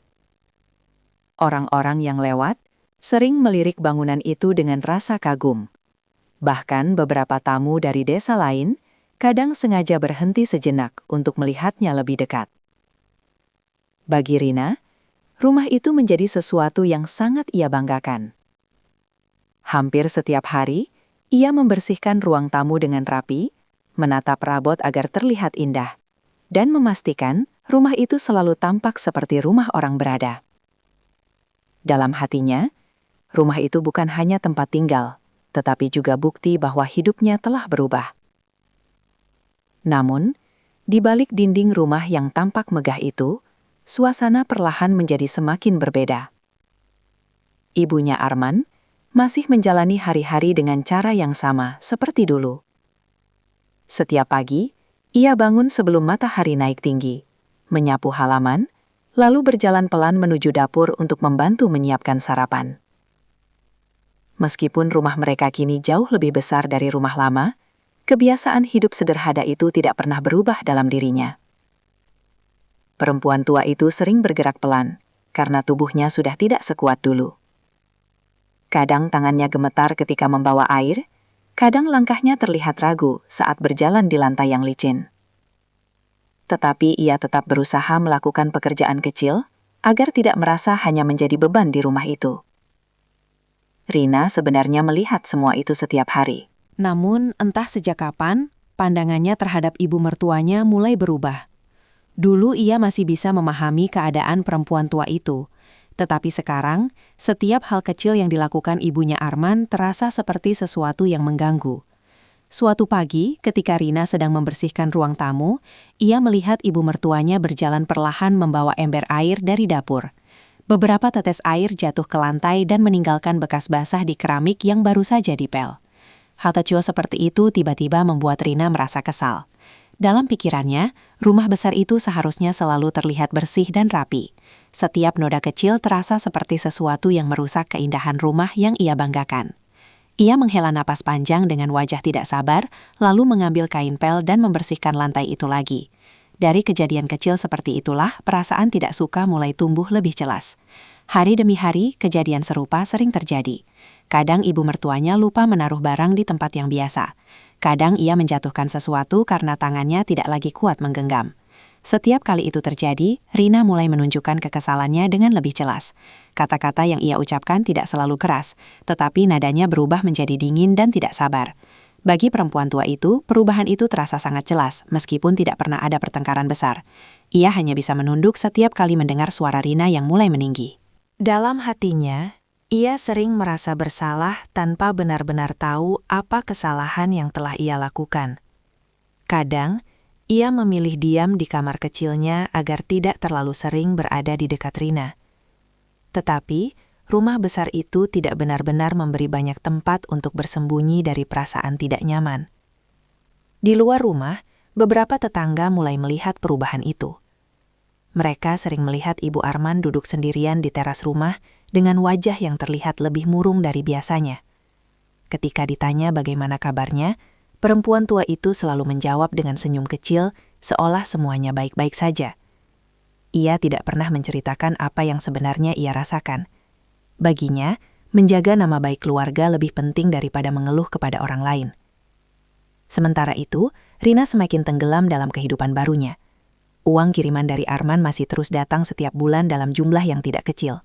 Orang-orang yang lewat sering melirik bangunan itu dengan rasa kagum. Bahkan beberapa tamu dari desa lain kadang sengaja berhenti sejenak untuk melihatnya lebih dekat. Bagi Rina, rumah itu menjadi sesuatu yang sangat ia banggakan. Hampir setiap hari, ia membersihkan ruang tamu dengan rapi, menata perabot agar terlihat indah, dan memastikan rumah itu selalu tampak seperti rumah orang berada. Dalam hatinya, rumah itu bukan hanya tempat tinggal, tetapi juga bukti bahwa hidupnya telah berubah. Namun, di balik dinding rumah yang tampak megah itu, suasana perlahan menjadi semakin berbeda. Ibunya Arman masih menjalani hari-hari dengan cara yang sama seperti dulu. Setiap pagi, ia bangun sebelum matahari naik tinggi, menyapu halaman, lalu berjalan pelan menuju dapur untuk membantu menyiapkan sarapan. Meskipun rumah mereka kini jauh lebih besar dari rumah lama, kebiasaan hidup sederhana itu tidak pernah berubah dalam dirinya. Perempuan tua itu sering bergerak pelan, karena tubuhnya sudah tidak sekuat dulu. Kadang tangannya gemetar ketika membawa air, kadang langkahnya terlihat ragu saat berjalan di lantai yang licin. Tetapi ia tetap berusaha melakukan pekerjaan kecil agar tidak merasa hanya menjadi beban di rumah itu. Rina sebenarnya melihat semua itu setiap hari. Namun entah sejak kapan, pandangannya terhadap ibu mertuanya mulai berubah. Dulu ia masih bisa memahami keadaan perempuan tua itu, tetapi sekarang setiap hal kecil yang dilakukan ibunya Arman terasa seperti sesuatu yang mengganggu. Suatu pagi, ketika Rina sedang membersihkan ruang tamu, ia melihat ibu mertuanya berjalan perlahan membawa ember air dari dapur. Beberapa tetes air jatuh ke lantai dan meninggalkan bekas basah di keramik yang baru saja dipel. Hal kecil seperti itu tiba-tiba membuat Rina merasa kesal. Dalam pikirannya, rumah besar itu seharusnya selalu terlihat bersih dan rapi. Setiap noda kecil terasa seperti sesuatu yang merusak keindahan rumah yang ia banggakan. Ia menghela napas panjang dengan wajah tidak sabar, lalu mengambil kain pel dan membersihkan lantai itu lagi. Dari kejadian kecil seperti itulah, perasaan tidak suka mulai tumbuh lebih jelas. Hari demi hari, kejadian serupa sering terjadi. Kadang ibu mertuanya lupa menaruh barang di tempat yang biasa. Kadang ia menjatuhkan sesuatu karena tangannya tidak lagi kuat menggenggam. Setiap kali itu terjadi, Rina mulai menunjukkan kekesalannya dengan lebih jelas. Kata-kata yang ia ucapkan tidak selalu keras, tetapi nadanya berubah menjadi dingin dan tidak sabar. Bagi perempuan tua itu, perubahan itu terasa sangat jelas, meskipun tidak pernah ada pertengkaran besar. Ia hanya bisa menunduk setiap kali mendengar suara Rina yang mulai meninggi. Dalam hatinya, ia sering merasa bersalah tanpa benar-benar tahu apa kesalahan yang telah ia lakukan. Kadang, ia memilih diam di kamar kecilnya agar tidak terlalu sering berada di dekat Rina. Tetapi, rumah besar itu tidak benar-benar memberi banyak tempat untuk bersembunyi dari perasaan tidak nyaman. Di luar rumah, beberapa tetangga mulai melihat perubahan itu. Mereka sering melihat Ibu Arman duduk sendirian di teras rumah dengan wajah yang terlihat lebih murung dari biasanya. Ketika ditanya bagaimana kabarnya, perempuan tua itu selalu menjawab dengan senyum kecil, seolah semuanya baik-baik saja. Ia tidak pernah menceritakan apa yang sebenarnya ia rasakan. Baginya, menjaga nama baik keluarga lebih penting daripada mengeluh kepada orang lain. Sementara itu, Rina semakin tenggelam dalam kehidupan barunya. Uang kiriman dari Arman masih terus datang setiap bulan dalam jumlah yang tidak kecil.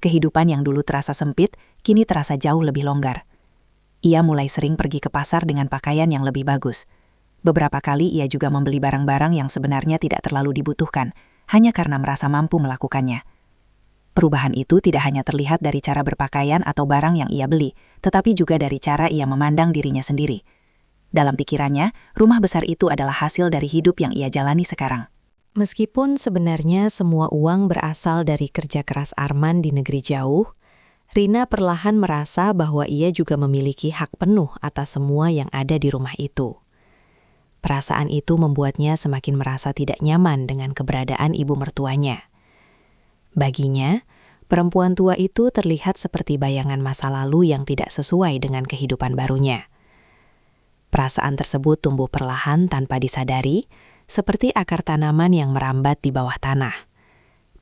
Kehidupan yang dulu terasa sempit, kini terasa jauh lebih longgar. Ia mulai sering pergi ke pasar dengan pakaian yang lebih bagus. Beberapa kali ia juga membeli barang-barang yang sebenarnya tidak terlalu dibutuhkan, hanya karena merasa mampu melakukannya. Perubahan itu tidak hanya terlihat dari cara berpakaian atau barang yang ia beli, tetapi juga dari cara ia memandang dirinya sendiri. Dalam pikirannya, rumah besar itu adalah hasil dari hidup yang ia jalani sekarang. Meskipun sebenarnya semua uang berasal dari kerja keras Arman di negeri jauh, Rina perlahan merasa bahwa ia juga memiliki hak penuh atas semua yang ada di rumah itu. Perasaan itu membuatnya semakin merasa tidak nyaman dengan keberadaan ibu mertuanya. Baginya, perempuan tua itu terlihat seperti bayangan masa lalu yang tidak sesuai dengan kehidupan barunya. Perasaan tersebut tumbuh perlahan tanpa disadari, seperti akar tanaman yang merambat di bawah tanah.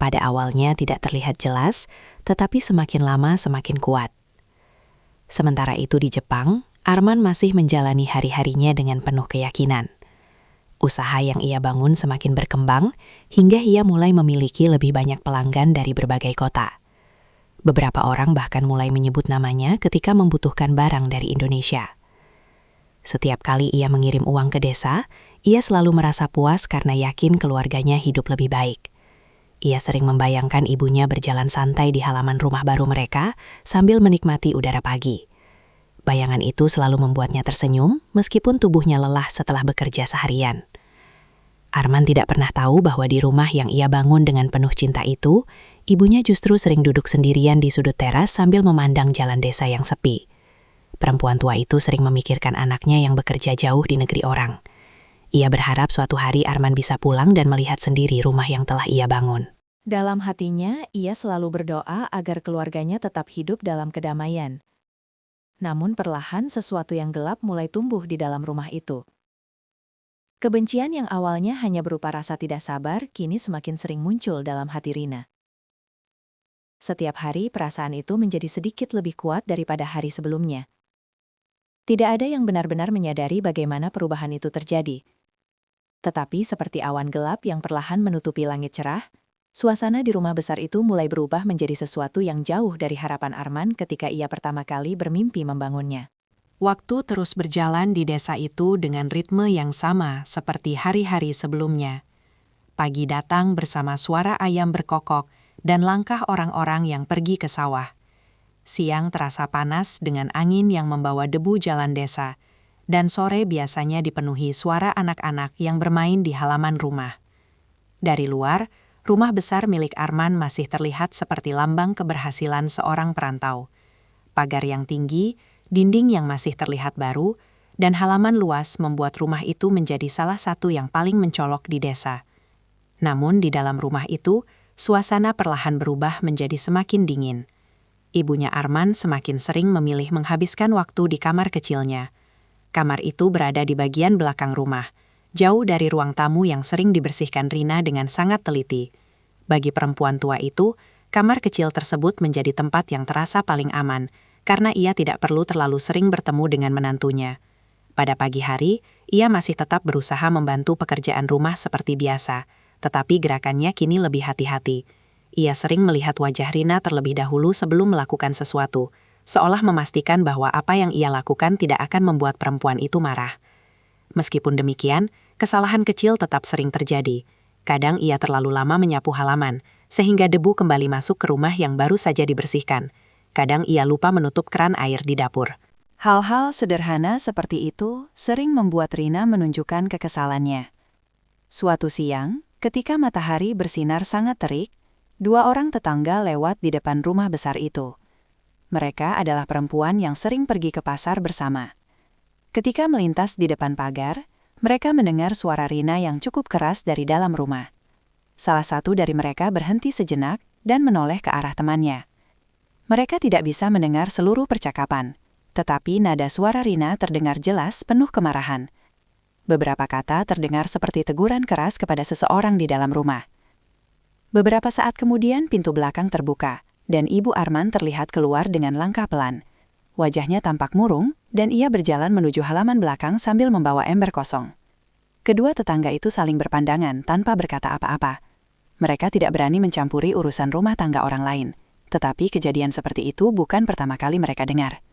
Pada awalnya tidak terlihat jelas, tetapi semakin lama semakin kuat. Sementara itu di Jepang, Arman masih menjalani hari-harinya dengan penuh keyakinan. Usaha yang ia bangun semakin berkembang, hingga ia mulai memiliki lebih banyak pelanggan dari berbagai kota. Beberapa orang bahkan mulai menyebut namanya ketika membutuhkan barang dari Indonesia. Setiap kali ia mengirim uang ke desa, ia selalu merasa puas karena yakin keluarganya hidup lebih baik. Ia sering membayangkan ibunya berjalan santai di halaman rumah baru mereka sambil menikmati udara pagi. Bayangan itu selalu membuatnya tersenyum meskipun tubuhnya lelah setelah bekerja seharian. Arman tidak pernah tahu bahwa di rumah yang ia bangun dengan penuh cinta itu, ibunya justru sering duduk sendirian di sudut teras sambil memandang jalan desa yang sepi. Perempuan tua itu sering memikirkan anaknya yang bekerja jauh di negeri orang. Ia berharap suatu hari Arman bisa pulang dan melihat sendiri rumah yang telah ia bangun. Dalam hatinya, ia selalu berdoa agar keluarganya tetap hidup dalam kedamaian. Namun perlahan sesuatu yang gelap mulai tumbuh di dalam rumah itu. Kebencian yang awalnya hanya berupa rasa tidak sabar, kini semakin sering muncul dalam hati Rina. Setiap hari perasaan itu menjadi sedikit lebih kuat daripada hari sebelumnya. Tidak ada yang benar-benar menyadari bagaimana perubahan itu terjadi. Tetapi seperti awan gelap yang perlahan menutupi langit cerah, suasana di rumah besar itu mulai berubah menjadi sesuatu yang jauh dari harapan Arman ketika ia pertama kali bermimpi membangunnya. Waktu terus berjalan di desa itu dengan ritme yang sama seperti hari-hari sebelumnya. pagi datang bersama suara ayam berkokok dan langkah orang-orang yang pergi ke sawah. Siang terasa panas dengan angin yang membawa debu jalan desa, dan sore biasanya dipenuhi suara anak-anak yang bermain di halaman rumah. Dari luar, rumah besar milik Arman masih terlihat seperti lambang keberhasilan seorang perantau. Pagar yang tinggi, dinding yang masih terlihat baru, dan halaman luas membuat rumah itu menjadi salah satu yang paling mencolok di desa. Namun di dalam rumah itu, suasana perlahan berubah menjadi semakin dingin. Ibunya Arman semakin sering memilih menghabiskan waktu di kamar kecilnya. Kamar itu berada di bagian belakang rumah, jauh dari ruang tamu yang sering dibersihkan Rina dengan sangat teliti. Bagi perempuan tua itu, kamar kecil tersebut menjadi tempat yang terasa paling aman, karena ia tidak perlu terlalu sering bertemu dengan menantunya. Pada pagi hari, ia masih tetap berusaha membantu pekerjaan rumah seperti biasa, tetapi gerakannya kini lebih hati-hati. Ia sering melihat wajah Rina terlebih dahulu sebelum melakukan sesuatu, seolah memastikan bahwa apa yang ia lakukan tidak akan membuat perempuan itu marah. Meskipun demikian, kesalahan kecil tetap sering terjadi. Kadang ia terlalu lama menyapu halaman, sehingga debu kembali masuk ke rumah yang baru saja dibersihkan. Kadang ia lupa menutup keran air di dapur. Hal-hal sederhana seperti itu sering membuat Rina menunjukkan kekesalannya. Suatu siang, ketika matahari bersinar sangat terik, dua orang tetangga lewat di depan rumah besar itu. Mereka adalah perempuan yang sering pergi ke pasar bersama. Ketika melintas di depan pagar, mereka mendengar suara Rina yang cukup keras dari dalam rumah. Salah satu dari mereka berhenti sejenak dan menoleh ke arah temannya. Mereka tidak bisa mendengar seluruh percakapan, tetapi nada suara Rina terdengar jelas penuh kemarahan. Beberapa kata terdengar seperti teguran keras kepada seseorang di dalam rumah. Beberapa saat kemudian pintu belakang terbuka, dan Ibu Arman terlihat keluar dengan langkah pelan. Wajahnya tampak murung, dan ia berjalan menuju halaman belakang sambil membawa ember kosong. Kedua tetangga itu saling berpandangan tanpa berkata apa-apa. Mereka tidak berani mencampuri urusan rumah tangga orang lain, tetapi kejadian seperti itu bukan pertama kali mereka dengar.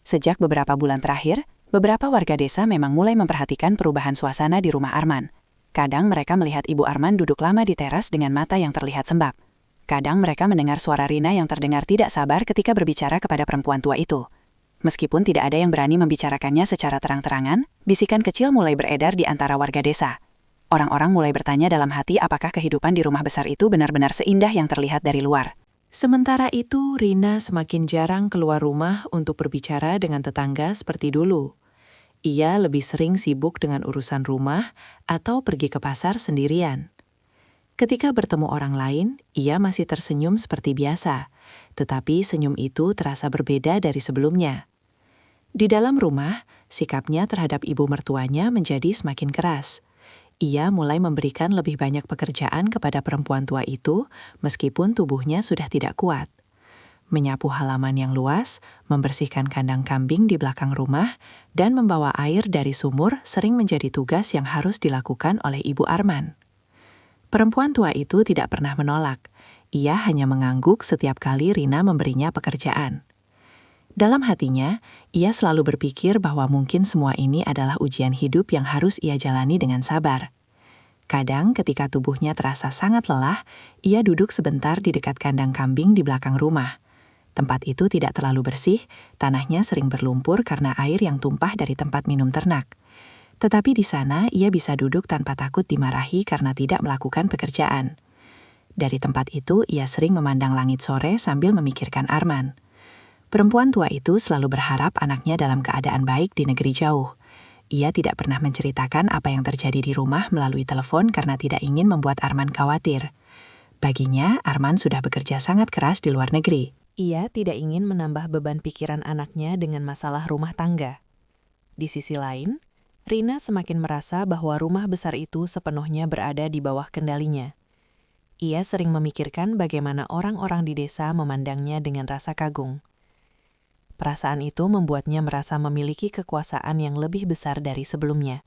Sejak beberapa bulan terakhir, beberapa warga desa memang mulai memperhatikan perubahan suasana di rumah Arman. Kadang mereka melihat Ibu Arman duduk lama di teras dengan mata yang terlihat sembab. Kadang mereka mendengar suara Rina yang terdengar tidak sabar ketika berbicara kepada perempuan tua itu. Meskipun tidak ada yang berani membicarakannya secara terang-terangan, bisikan kecil mulai beredar di antara warga desa. Orang-orang mulai bertanya dalam hati apakah kehidupan di rumah besar itu benar-benar seindah yang terlihat dari luar. Sementara itu, Rina semakin jarang keluar rumah untuk berbicara dengan tetangga seperti dulu. Ia lebih sering sibuk dengan urusan rumah atau pergi ke pasar sendirian. Ketika bertemu orang lain, ia masih tersenyum seperti biasa, tetapi senyum itu terasa berbeda dari sebelumnya. Di dalam rumah, sikapnya terhadap ibu mertuanya menjadi semakin keras. Ia mulai memberikan lebih banyak pekerjaan kepada perempuan tua itu, meskipun tubuhnya sudah tidak kuat. Menyapu halaman yang luas, membersihkan kandang kambing di belakang rumah, dan membawa air dari sumur sering menjadi tugas yang harus dilakukan oleh Ibu Arman. Perempuan tua itu tidak pernah menolak. Ia hanya mengangguk setiap kali Rina memberinya pekerjaan. Dalam hatinya, ia selalu berpikir bahwa mungkin semua ini adalah ujian hidup yang harus ia jalani dengan sabar. Kadang ketika tubuhnya terasa sangat lelah, ia duduk sebentar di dekat kandang kambing di belakang rumah. Tempat itu tidak terlalu bersih, tanahnya sering berlumpur karena air yang tumpah dari tempat minum ternak. Tetapi di sana ia bisa duduk tanpa takut dimarahi karena tidak melakukan pekerjaan. Dari tempat itu ia sering memandang langit sore sambil memikirkan Arman. Perempuan tua itu selalu berharap anaknya dalam keadaan baik di negeri jauh. Ia tidak pernah menceritakan apa yang terjadi di rumah melalui telepon karena tidak ingin membuat Arman khawatir. Baginya, Arman sudah bekerja sangat keras di luar negeri. Ia tidak ingin menambah beban pikiran anaknya dengan masalah rumah tangga. Di sisi lain, Rina semakin merasa bahwa rumah besar itu sepenuhnya berada di bawah kendalinya. Ia sering memikirkan bagaimana orang-orang di desa memandangnya dengan rasa kagum. Perasaan itu membuatnya merasa memiliki kekuasaan yang lebih besar dari sebelumnya.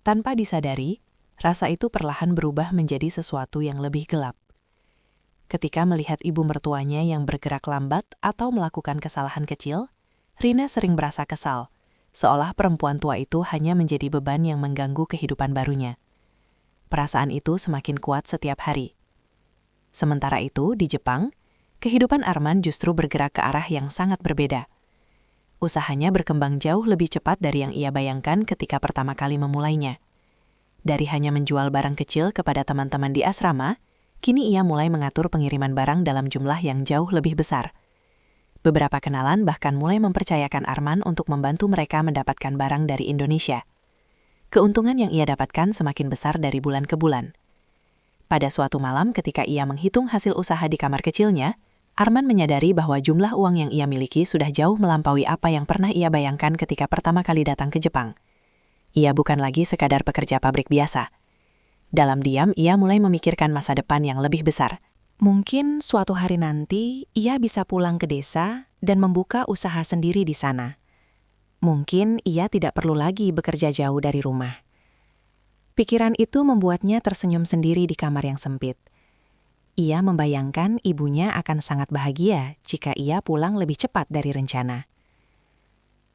Tanpa disadari, rasa itu perlahan berubah menjadi sesuatu yang lebih gelap. Ketika melihat ibu mertuanya yang bergerak lambat atau melakukan kesalahan kecil, Rina sering merasa kesal, seolah perempuan tua itu hanya menjadi beban yang mengganggu kehidupan barunya. perasaan itu semakin kuat setiap hari. Sementara itu, di Jepang, kehidupan Arman justru bergerak ke arah yang sangat berbeda. Usahanya berkembang jauh lebih cepat dari yang ia bayangkan ketika pertama kali memulainya. Dari hanya menjual barang kecil kepada teman-teman di asrama, kini ia mulai mengatur pengiriman barang dalam jumlah yang jauh lebih besar. Beberapa kenalan bahkan mulai mempercayakan Arman untuk membantu mereka mendapatkan barang dari Indonesia. Keuntungan yang ia dapatkan semakin besar dari bulan ke bulan. Pada suatu malam ketika ia menghitung hasil usaha di kamar kecilnya, Arman menyadari bahwa jumlah uang yang ia miliki sudah jauh melampaui apa yang pernah ia bayangkan ketika pertama kali datang ke Jepang. Ia bukan lagi sekadar pekerja pabrik biasa. Dalam diam, ia mulai memikirkan masa depan yang lebih besar. Mungkin suatu hari nanti ia bisa pulang ke desa dan membuka usaha sendiri di sana. Mungkin ia tidak perlu lagi bekerja jauh dari rumah. Pikiran itu membuatnya tersenyum sendiri di kamar yang sempit. Ia membayangkan ibunya akan sangat bahagia jika ia pulang lebih cepat dari rencana.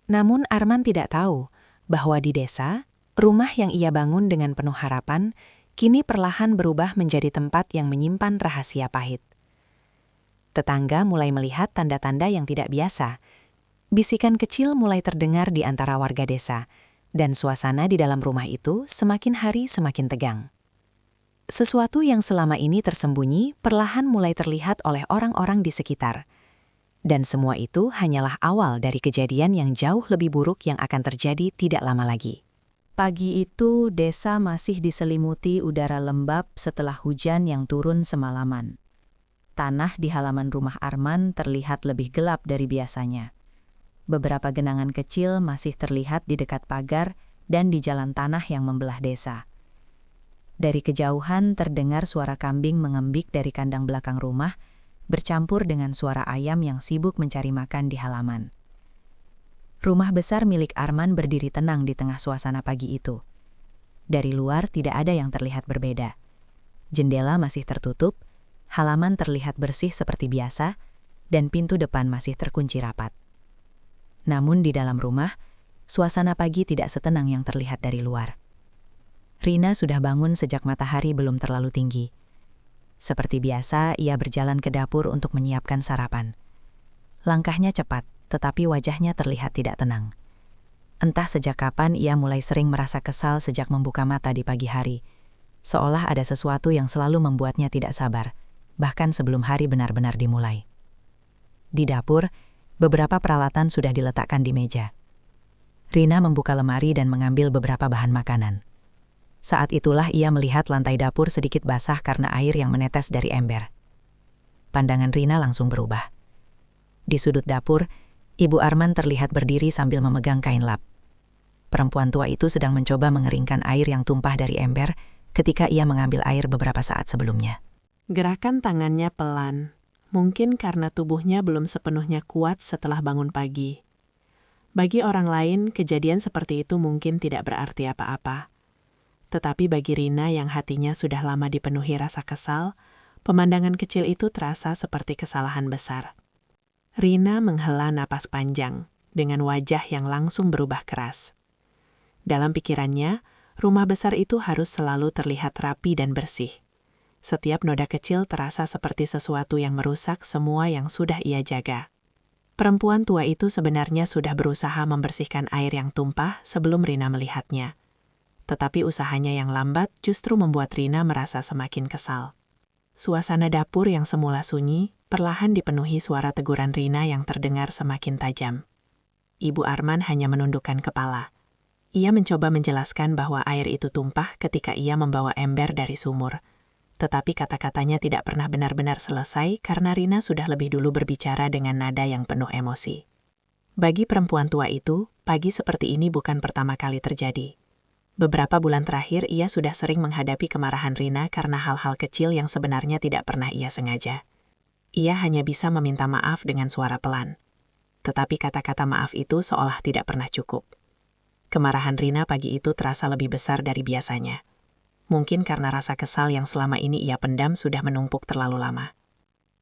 Namun Arman tidak tahu bahwa di desa, rumah yang ia bangun dengan penuh harapan kini perlahan berubah menjadi tempat yang menyimpan rahasia pahit. Tetangga mulai melihat tanda-tanda yang tidak biasa. Bisikan kecil mulai terdengar di antara warga desa, dan suasana di dalam rumah itu semakin hari semakin tegang. Sesuatu yang selama ini tersembunyi perlahan mulai terlihat oleh orang-orang di sekitar. Dan semua itu hanyalah awal dari kejadian yang jauh lebih buruk yang akan terjadi tidak lama lagi. Pagi itu, desa masih diselimuti udara lembab setelah hujan yang turun semalaman. Tanah di halaman rumah Arman terlihat lebih gelap dari biasanya. Beberapa genangan kecil masih terlihat di dekat pagar dan di jalan tanah yang membelah desa. Dari kejauhan terdengar suara kambing mengembik dari kandang belakang rumah, bercampur dengan suara ayam yang sibuk mencari makan di halaman. Rumah besar milik Arman berdiri tenang di tengah suasana pagi itu. Dari luar tidak ada yang terlihat berbeda. Jendela masih tertutup, halaman terlihat bersih seperti biasa, dan pintu depan masih terkunci rapat. Namun di dalam rumah, suasana pagi tidak setenang yang terlihat dari luar. Rina sudah bangun sejak matahari belum terlalu tinggi. Seperti biasa, ia berjalan ke dapur untuk menyiapkan sarapan. Langkahnya cepat, tetapi wajahnya terlihat tidak tenang. Entah sejak kapan ia mulai sering merasa kesal sejak membuka mata di pagi hari, seolah ada sesuatu yang selalu membuatnya tidak sabar, bahkan sebelum hari benar-benar dimulai. Di dapur, beberapa peralatan sudah diletakkan di meja. Rina membuka lemari dan mengambil beberapa bahan makanan. Saat itulah ia melihat lantai dapur sedikit basah karena air yang menetes dari ember. Pandangan Rina langsung berubah. Di sudut dapur, Ibu Arman terlihat berdiri sambil memegang kain lap. Perempuan tua itu sedang mencoba mengeringkan air yang tumpah dari ember ketika ia mengambil air beberapa saat sebelumnya. Gerakan tangannya pelan, mungkin karena tubuhnya belum sepenuhnya kuat setelah bangun pagi. Bagi orang lain, kejadian seperti itu mungkin tidak berarti apa-apa. Tetapi bagi Rina yang hatinya sudah lama dipenuhi rasa kesal, pemandangan kecil itu terasa seperti kesalahan besar. Rina menghela napas panjang, dengan wajah yang langsung berubah keras. Dalam pikirannya, rumah besar itu harus selalu terlihat rapi dan bersih. Setiap noda kecil terasa seperti sesuatu yang merusak semua yang sudah ia jaga. Perempuan tua itu sebenarnya sudah berusaha membersihkan air yang tumpah sebelum Rina melihatnya. Tetapi usahanya yang lambat justru membuat Rina merasa semakin kesal. Suasana dapur yang semula sunyi, perlahan dipenuhi suara teguran Rina yang terdengar semakin tajam. Ibu Arman hanya menundukkan kepala. Ia mencoba menjelaskan bahwa air itu tumpah ketika ia membawa ember dari sumur. Tetapi kata-katanya tidak pernah benar-benar selesai karena Rina sudah lebih dulu berbicara dengan nada yang penuh emosi. Bagi perempuan tua itu, pagi seperti ini bukan pertama kali terjadi. Beberapa bulan terakhir ia sudah sering menghadapi kemarahan Rina karena hal-hal kecil yang sebenarnya tidak pernah ia sengaja. Ia hanya bisa meminta maaf dengan suara pelan. Tetapi kata-kata maaf itu seolah tidak pernah cukup. Kemarahan Rina pagi itu terasa lebih besar dari biasanya. Mungkin karena rasa kesal yang selama ini ia pendam sudah menumpuk terlalu lama.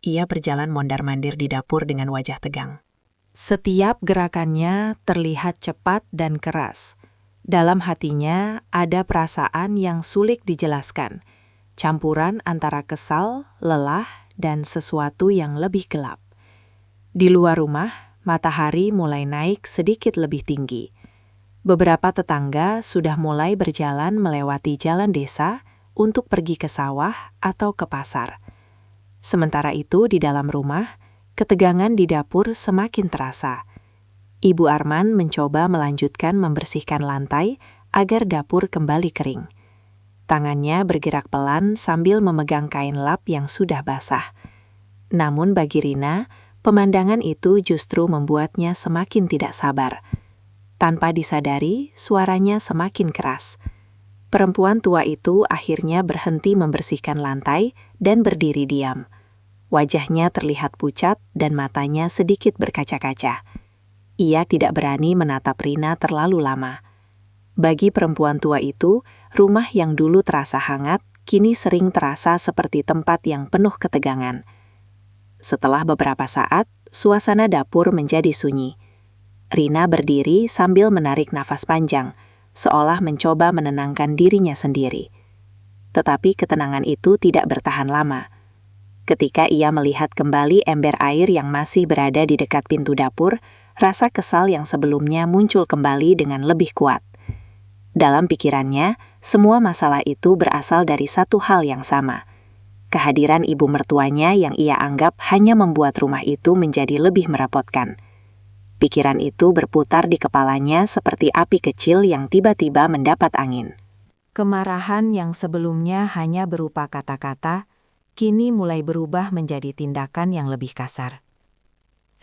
Ia berjalan mondar-mandir di dapur dengan wajah tegang. Setiap gerakannya terlihat cepat dan keras, Dalam hatinya ada perasaan yang sulit dijelaskan, campuran antara kesal, lelah, dan sesuatu yang lebih gelap. Di luar rumah, matahari mulai naik sedikit lebih tinggi. Beberapa tetangga sudah mulai berjalan melewati jalan desa untuk pergi ke sawah atau ke pasar. Sementara itu di dalam rumah, ketegangan di dapur semakin terasa. Ibu Arman mencoba melanjutkan membersihkan lantai agar dapur kembali kering. Tangannya bergerak pelan sambil memegang kain lap yang sudah basah. Namun bagi Rina, pemandangan itu justru membuatnya semakin tidak sabar. Tanpa disadari, suaranya semakin keras. Perempuan tua itu akhirnya berhenti membersihkan lantai dan berdiri diam. Wajahnya terlihat pucat dan matanya sedikit berkaca-kaca. Ia tidak berani menatap Rina terlalu lama. Bagi perempuan tua itu, rumah yang dulu terasa hangat, kini sering terasa seperti tempat yang penuh ketegangan. Setelah beberapa saat, suasana dapur menjadi sunyi. Rina berdiri sambil menarik nafas panjang, seolah mencoba menenangkan dirinya sendiri. Tetapi ketenangan itu tidak bertahan lama. Ketika ia melihat kembali ember air yang masih berada di dekat pintu dapur, rasa kesal yang sebelumnya muncul kembali dengan lebih kuat. Dalam pikirannya, semua masalah itu berasal dari satu hal yang sama. Kehadiran ibu mertuanya yang ia anggap hanya membuat rumah itu menjadi lebih merepotkan. Pikiran itu berputar di kepalanya seperti api kecil yang tiba-tiba mendapat angin. Kemarahan yang sebelumnya hanya berupa kata-kata, kini mulai berubah menjadi tindakan yang lebih kasar.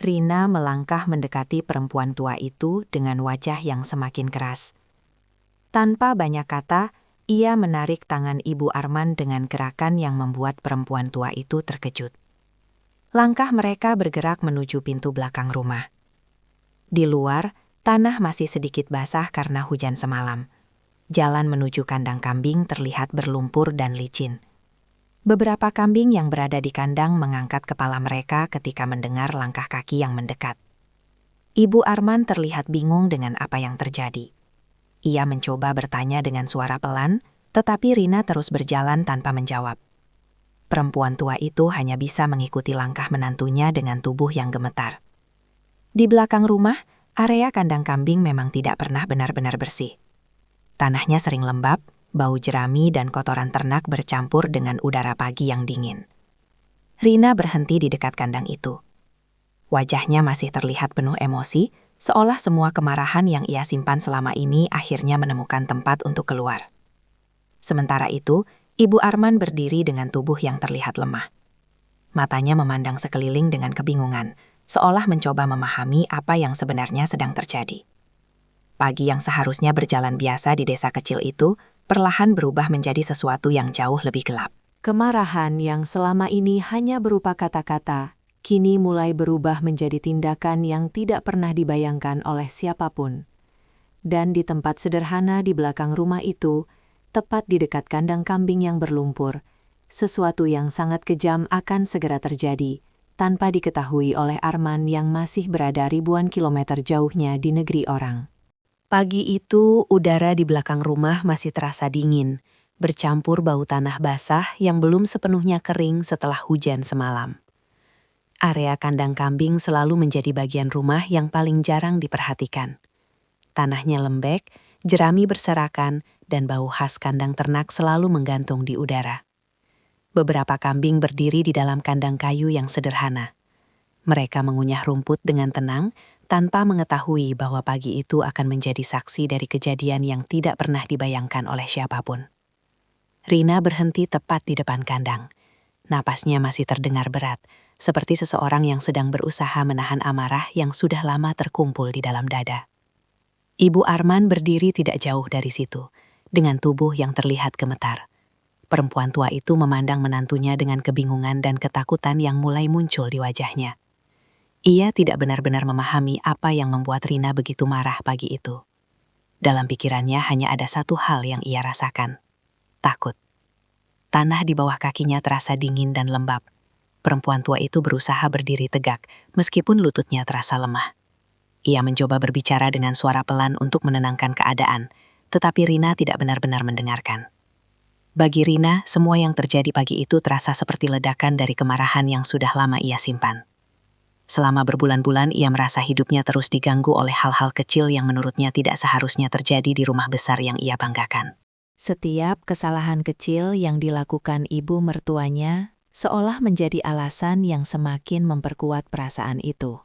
Rina melangkah mendekati perempuan tua itu dengan wajah yang semakin keras. Tanpa banyak kata, ia menarik tangan Ibu Arman dengan gerakan yang membuat perempuan tua itu terkejut. Langkah mereka bergerak menuju pintu belakang rumah. Di luar, tanah masih sedikit basah karena hujan semalam. Jalan menuju kandang kambing terlihat berlumpur dan licin. Beberapa kambing yang berada di kandang mengangkat kepala mereka ketika mendengar langkah kaki yang mendekat. Ibu Arman terlihat bingung dengan apa yang terjadi. Ia mencoba bertanya dengan suara pelan, tetapi Rina terus berjalan tanpa menjawab. Perempuan tua itu hanya bisa mengikuti langkah menantunya dengan tubuh yang gemetar. Di belakang rumah, area kandang kambing memang tidak pernah benar-benar bersih. Tanahnya sering lembab, bau jerami dan kotoran ternak bercampur dengan udara pagi yang dingin. Rina berhenti di dekat kandang itu. Wajahnya masih terlihat penuh emosi, seolah semua kemarahan yang ia simpan selama ini akhirnya menemukan tempat untuk keluar. Sementara itu, Ibu Arman berdiri dengan tubuh yang terlihat lemah. Matanya memandang sekeliling dengan kebingungan, seolah mencoba memahami apa yang sebenarnya sedang terjadi. Pagi yang seharusnya berjalan biasa di desa kecil itu, perlahan berubah menjadi sesuatu yang jauh lebih gelap. Kemarahan yang selama ini hanya berupa kata-kata, kini mulai berubah menjadi tindakan yang tidak pernah dibayangkan oleh siapapun. Dan di tempat sederhana di belakang rumah itu, tepat di dekat kandang kambing yang berlumpur, sesuatu yang sangat kejam akan segera terjadi, tanpa diketahui oleh Arman yang masih berada ribuan kilometer jauhnya di negeri orang. Pagi itu, udara di belakang rumah masih terasa dingin, bercampur bau tanah basah yang belum sepenuhnya kering setelah hujan semalam. Area kandang kambing selalu menjadi bagian rumah yang paling jarang diperhatikan. Tanahnya lembek, jerami berserakan, dan bau khas kandang ternak selalu menggantung di udara. Beberapa kambing berdiri di dalam kandang kayu yang sederhana. Mereka mengunyah rumput dengan tenang, tanpa mengetahui bahwa pagi itu akan menjadi saksi dari kejadian yang tidak pernah dibayangkan oleh siapapun. Rina berhenti tepat di depan kandang. Napasnya masih terdengar berat, seperti seseorang yang sedang berusaha menahan amarah yang sudah lama terkumpul di dalam dada. Ibu Arman berdiri tidak jauh dari situ, dengan tubuh yang terlihat gemetar. Perempuan tua itu memandang menantunya dengan kebingungan dan ketakutan yang mulai muncul di wajahnya. Ia tidak benar-benar memahami apa yang membuat Rina begitu marah pagi itu. Dalam pikirannya hanya ada satu hal yang ia rasakan, takut. Tanah di bawah kakinya terasa dingin dan lembab. Perempuan tua itu berusaha berdiri tegak, meskipun lututnya terasa lemah. Ia mencoba berbicara dengan suara pelan untuk menenangkan keadaan, tetapi Rina tidak benar-benar mendengarkan. Bagi Rina, semua yang terjadi pagi itu terasa seperti ledakan dari kemarahan yang sudah lama ia simpan. Selama berbulan-bulan, ia merasa hidupnya terus diganggu oleh hal-hal kecil yang menurutnya tidak seharusnya terjadi di rumah besar yang ia banggakan. Setiap kesalahan kecil yang dilakukan ibu mertuanya seolah menjadi alasan yang semakin memperkuat perasaan itu.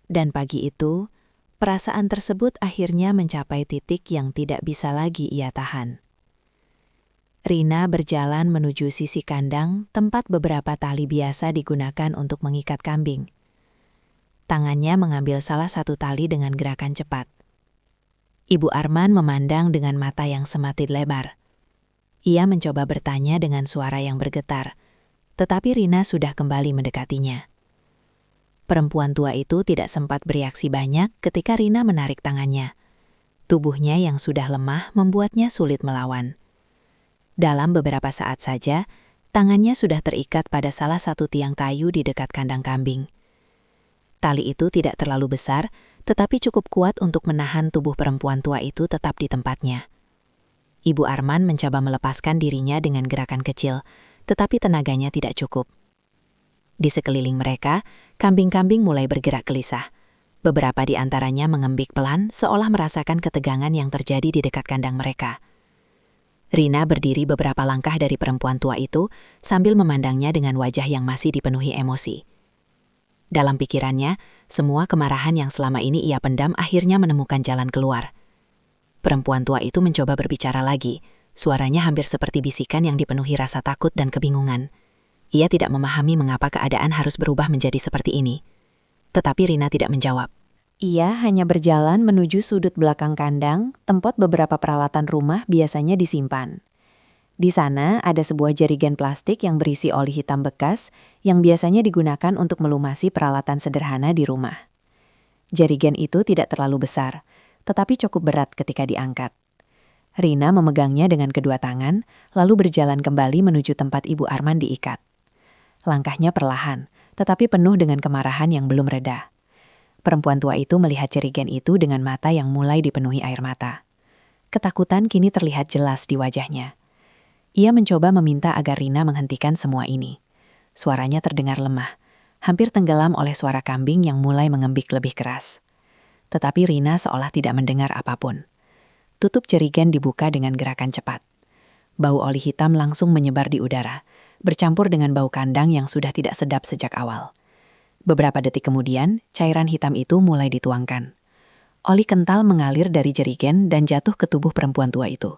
Dan pagi itu, perasaan tersebut akhirnya mencapai titik yang tidak bisa lagi ia tahan. Rina berjalan menuju sisi kandang tempat beberapa tali biasa digunakan untuk mengikat kambing. Tangannya mengambil salah satu tali dengan gerakan cepat. Ibu Arman memandang dengan mata yang semakin lebar. Ia mencoba bertanya dengan suara yang bergetar, tetapi Rina sudah kembali mendekatinya. Perempuan tua itu tidak sempat bereaksi banyak ketika Rina menarik tangannya. Tubuhnya yang sudah lemah membuatnya sulit melawan. Dalam beberapa saat saja, tangannya sudah terikat pada salah satu tiang kayu di dekat kandang kambing. Tali itu tidak terlalu besar, tetapi cukup kuat untuk menahan tubuh perempuan tua itu tetap di tempatnya. Ibu Arman mencoba melepaskan dirinya dengan gerakan kecil, tetapi tenaganya tidak cukup. Di sekeliling mereka, kambing-kambing mulai bergerak gelisah. Beberapa di antaranya mengembik pelan seolah merasakan ketegangan yang terjadi di dekat kandang mereka. Rina berdiri beberapa langkah dari perempuan tua itu sambil memandangnya dengan wajah yang masih dipenuhi emosi. Dalam pikirannya, semua kemarahan yang selama ini ia pendam akhirnya menemukan jalan keluar. Perempuan tua itu mencoba berbicara lagi, suaranya hampir seperti bisikan yang dipenuhi rasa takut dan kebingungan. Ia tidak memahami mengapa keadaan harus berubah menjadi seperti ini. Tetapi Rina tidak menjawab. Ia hanya berjalan menuju sudut belakang kandang, tempat beberapa peralatan rumah biasanya disimpan. Di sana ada sebuah jerigen plastik yang berisi oli hitam bekas yang biasanya digunakan untuk melumasi peralatan sederhana di rumah. Jerigen itu tidak terlalu besar, tetapi cukup berat ketika diangkat. Rina memegangnya dengan kedua tangan, lalu berjalan kembali menuju tempat Ibu Arman diikat. Langkahnya perlahan, tetapi penuh dengan kemarahan yang belum reda. Perempuan tua itu melihat jerigen itu dengan mata yang mulai dipenuhi air mata. Ketakutan kini terlihat jelas di wajahnya. Ia mencoba meminta agar Rina menghentikan semua ini. Suaranya terdengar lemah, hampir tenggelam oleh suara kambing yang mulai mengembik lebih keras. Tetapi Rina seolah tidak mendengar apapun. Tutup jerigen dibuka dengan gerakan cepat. Bau oli hitam langsung menyebar di udara, bercampur dengan bau kandang yang sudah tidak sedap sejak awal. Beberapa detik kemudian, cairan hitam itu mulai dituangkan. Oli kental mengalir dari jerigen dan jatuh ke tubuh perempuan tua itu.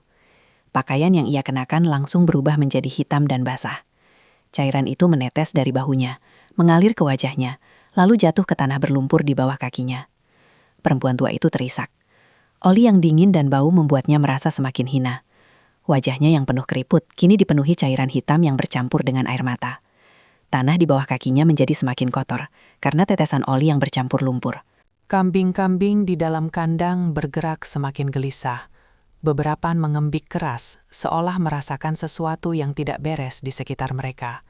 Pakaian yang ia kenakan langsung berubah menjadi hitam dan basah. Cairan itu menetes dari bahunya, mengalir ke wajahnya, lalu jatuh ke tanah berlumpur di bawah kakinya. Perempuan tua itu terisak. Oli yang dingin dan bau membuatnya merasa semakin hina. Wajahnya yang penuh keriput kini dipenuhi cairan hitam yang bercampur dengan air mata. Tanah di bawah kakinya menjadi semakin kotor karena tetesan oli yang bercampur lumpur. Kambing-kambing di dalam kandang bergerak semakin gelisah. Beberapa mengembik keras, seolah merasakan sesuatu yang tidak beres di sekitar mereka.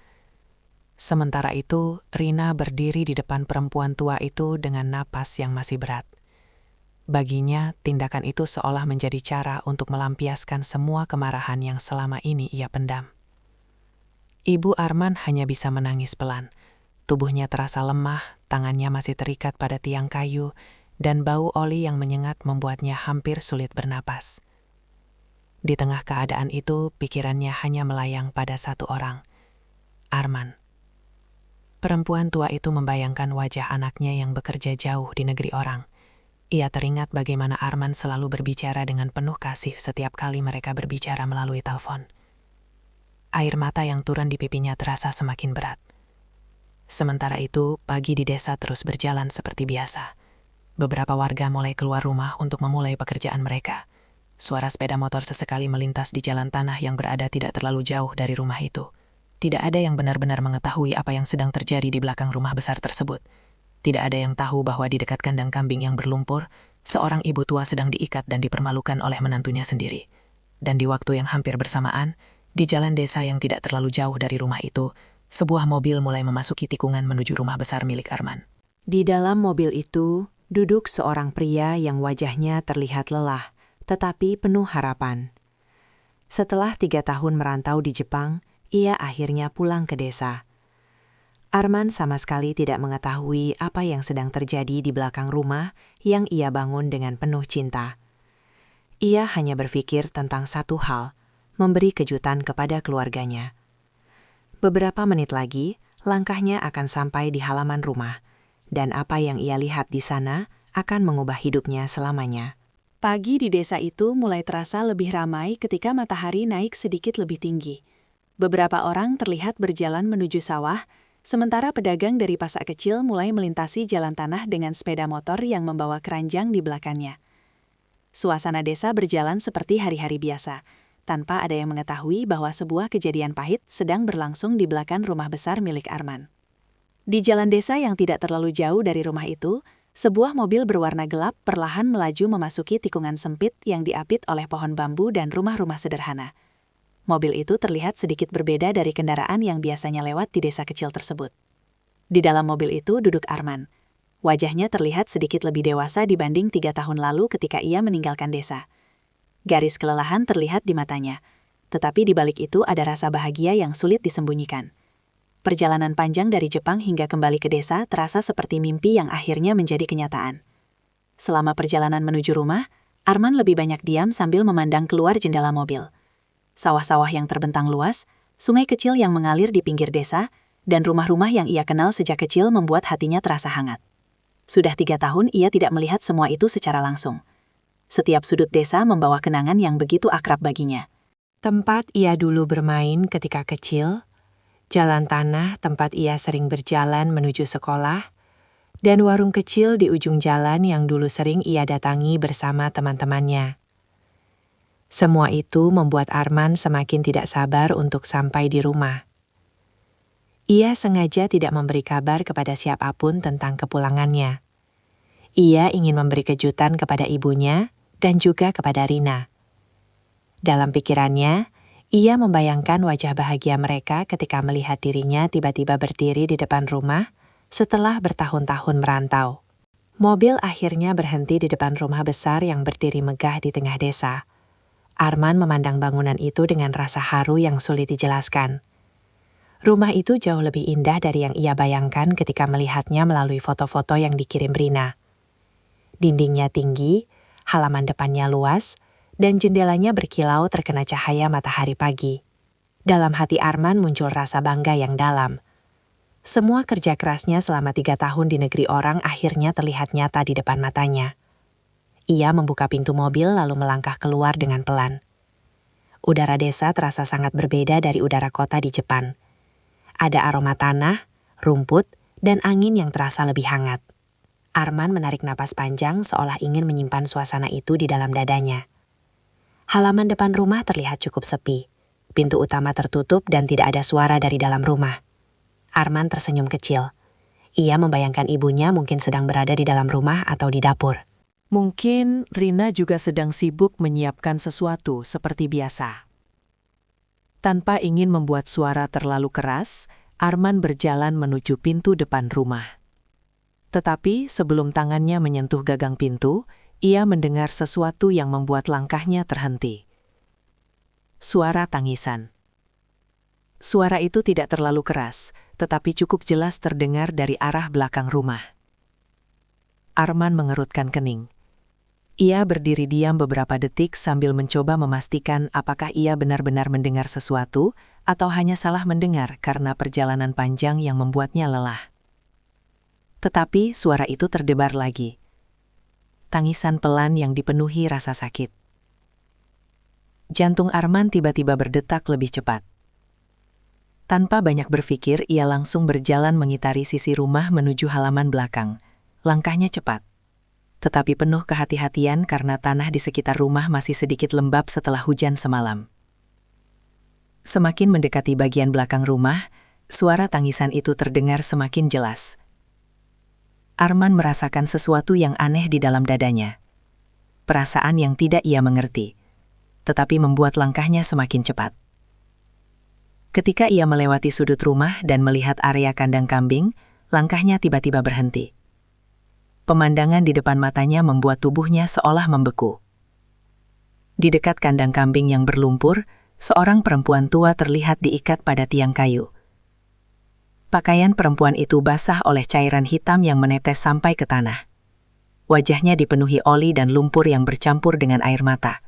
Sementara itu, Rina berdiri di depan perempuan tua itu dengan napas yang masih berat. Baginya, tindakan itu seolah menjadi cara untuk melampiaskan semua kemarahan yang selama ini ia pendam. Ibu Arman hanya bisa menangis pelan. Tubuhnya terasa lemah, tangannya masih terikat pada tiang kayu, dan bau oli yang menyengat membuatnya hampir sulit bernapas. Di tengah keadaan itu, pikirannya hanya melayang pada satu orang, Arman. Perempuan tua itu membayangkan wajah anaknya yang bekerja jauh di negeri orang. Ia teringat bagaimana Arman selalu berbicara dengan penuh kasih setiap kali mereka berbicara melalui telepon. Air mata yang turun di pipinya terasa semakin berat. Sementara itu, pagi di desa terus berjalan seperti biasa. Beberapa warga mulai keluar rumah untuk memulai pekerjaan mereka. Suara sepeda motor sesekali melintas di jalan tanah yang berada tidak terlalu jauh dari rumah itu. Tidak ada yang benar-benar mengetahui apa yang sedang terjadi di belakang rumah besar tersebut. Tidak ada yang tahu bahwa di dekat kandang kambing yang berlumpur, seorang ibu tua sedang diikat dan dipermalukan oleh menantunya sendiri. Dan di waktu yang hampir bersamaan, di jalan desa yang tidak terlalu jauh dari rumah itu, sebuah mobil mulai memasuki tikungan menuju rumah besar milik Arman. Di dalam mobil itu, duduk seorang pria yang wajahnya terlihat lelah, tetapi penuh harapan. Setelah 3 tahun merantau di Jepang, ia akhirnya pulang ke desa. Arman sama sekali tidak mengetahui apa yang sedang terjadi di belakang rumah yang ia bangun dengan penuh cinta. Ia hanya berpikir tentang satu hal, memberi kejutan kepada keluarganya. Beberapa menit lagi, langkahnya akan sampai di halaman rumah, dan apa yang ia lihat di sana akan mengubah hidupnya selamanya. Pagi di desa itu mulai terasa lebih ramai ketika matahari naik sedikit lebih tinggi. Beberapa orang terlihat berjalan menuju sawah, sementara pedagang dari pasar kecil mulai melintasi jalan tanah dengan sepeda motor yang membawa keranjang di belakangnya. Suasana desa berjalan seperti hari-hari biasa, tanpa ada yang mengetahui bahwa sebuah kejadian pahit sedang berlangsung di belakang rumah besar milik Arman. Di jalan desa yang tidak terlalu jauh dari rumah itu, sebuah mobil berwarna gelap perlahan melaju memasuki tikungan sempit yang diapit oleh pohon bambu dan rumah-rumah sederhana. Mobil itu terlihat sedikit berbeda dari kendaraan yang biasanya lewat di desa kecil tersebut. Di dalam mobil itu duduk Arman. Wajahnya terlihat sedikit lebih dewasa dibanding 3 tahun lalu ketika ia meninggalkan desa. Garis kelelahan terlihat di matanya, tetapi di balik itu ada rasa bahagia yang sulit disembunyikan. Perjalanan panjang dari Jepang hingga kembali ke desa terasa seperti mimpi yang akhirnya menjadi kenyataan. Selama perjalanan menuju rumah, Arman lebih banyak diam sambil memandang keluar jendela mobil. Sawah-sawah yang terbentang luas, sungai kecil yang mengalir di pinggir desa, dan rumah-rumah yang ia kenal sejak kecil membuat hatinya terasa hangat. Sudah 3 tahun ia tidak melihat semua itu secara langsung. Setiap sudut desa membawa kenangan yang begitu akrab baginya. Tempat ia dulu bermain ketika kecil, jalan tanah tempat ia sering berjalan menuju sekolah, dan warung kecil di ujung jalan yang dulu sering ia datangi bersama teman-temannya. Semua itu membuat Arman semakin tidak sabar untuk sampai di rumah. Ia sengaja tidak memberi kabar kepada siapapun tentang kepulangannya. Ia ingin memberi kejutan kepada ibunya dan juga kepada Rina. Dalam pikirannya, ia membayangkan wajah bahagia mereka ketika melihat dirinya tiba-tiba berdiri di depan rumah setelah bertahun-tahun merantau. Mobil akhirnya berhenti di depan rumah besar yang berdiri megah di tengah desa. Arman memandang bangunan itu dengan rasa haru yang sulit dijelaskan. Rumah itu jauh lebih indah dari yang ia bayangkan ketika melihatnya melalui foto-foto yang dikirim Rina. Dindingnya tinggi, halaman depannya luas, dan jendelanya berkilau terkena cahaya matahari pagi. Dalam hati Arman muncul rasa bangga yang dalam. Semua kerja kerasnya selama 3 tahun di negeri orang akhirnya terlihat nyata di depan matanya. Ia membuka pintu mobil lalu melangkah keluar dengan pelan. Udara desa terasa sangat berbeda dari udara kota di Jepang. Ada aroma tanah, rumput, dan angin yang terasa lebih hangat. Arman menarik napas panjang seolah ingin menyimpan suasana itu di dalam dadanya. Halaman depan rumah terlihat cukup sepi. Pintu utama tertutup dan tidak ada suara dari dalam rumah. Arman tersenyum kecil. Ia membayangkan ibunya mungkin sedang berada di dalam rumah atau di dapur. Mungkin Rina juga sedang sibuk menyiapkan sesuatu seperti biasa. Tanpa ingin membuat suara terlalu keras, Arman berjalan menuju pintu depan rumah. Tetapi sebelum tangannya menyentuh gagang pintu, ia mendengar sesuatu yang membuat langkahnya terhenti. Suara tangisan. Suara itu tidak terlalu keras, tetapi cukup jelas terdengar dari arah belakang rumah. Arman mengerutkan kening. Ia berdiri diam beberapa detik sambil mencoba memastikan apakah ia benar-benar mendengar sesuatu atau hanya salah mendengar karena perjalanan panjang yang membuatnya lelah. Tetapi suara itu terdebar lagi. Tangisan pelan yang dipenuhi rasa sakit. Jantung Arman tiba-tiba berdetak lebih cepat. Tanpa banyak berpikir, ia langsung berjalan mengitari sisi rumah menuju halaman belakang. Langkahnya cepat, tetapi penuh kehati-hatian karena tanah di sekitar rumah masih sedikit lembab setelah hujan semalam. Semakin mendekati bagian belakang rumah, suara tangisan itu terdengar semakin jelas. Arman merasakan sesuatu yang aneh di dalam dadanya. Perasaan yang tidak ia mengerti, tetapi membuat langkahnya semakin cepat. Ketika ia melewati sudut rumah dan melihat area kandang kambing, langkahnya tiba-tiba berhenti. Pemandangan di depan matanya membuat tubuhnya seolah membeku. Di dekat kandang kambing yang berlumpur, seorang perempuan tua terlihat diikat pada tiang kayu. Pakaian perempuan itu basah oleh cairan hitam yang menetes sampai ke tanah. Wajahnya dipenuhi oli dan lumpur yang bercampur dengan air mata.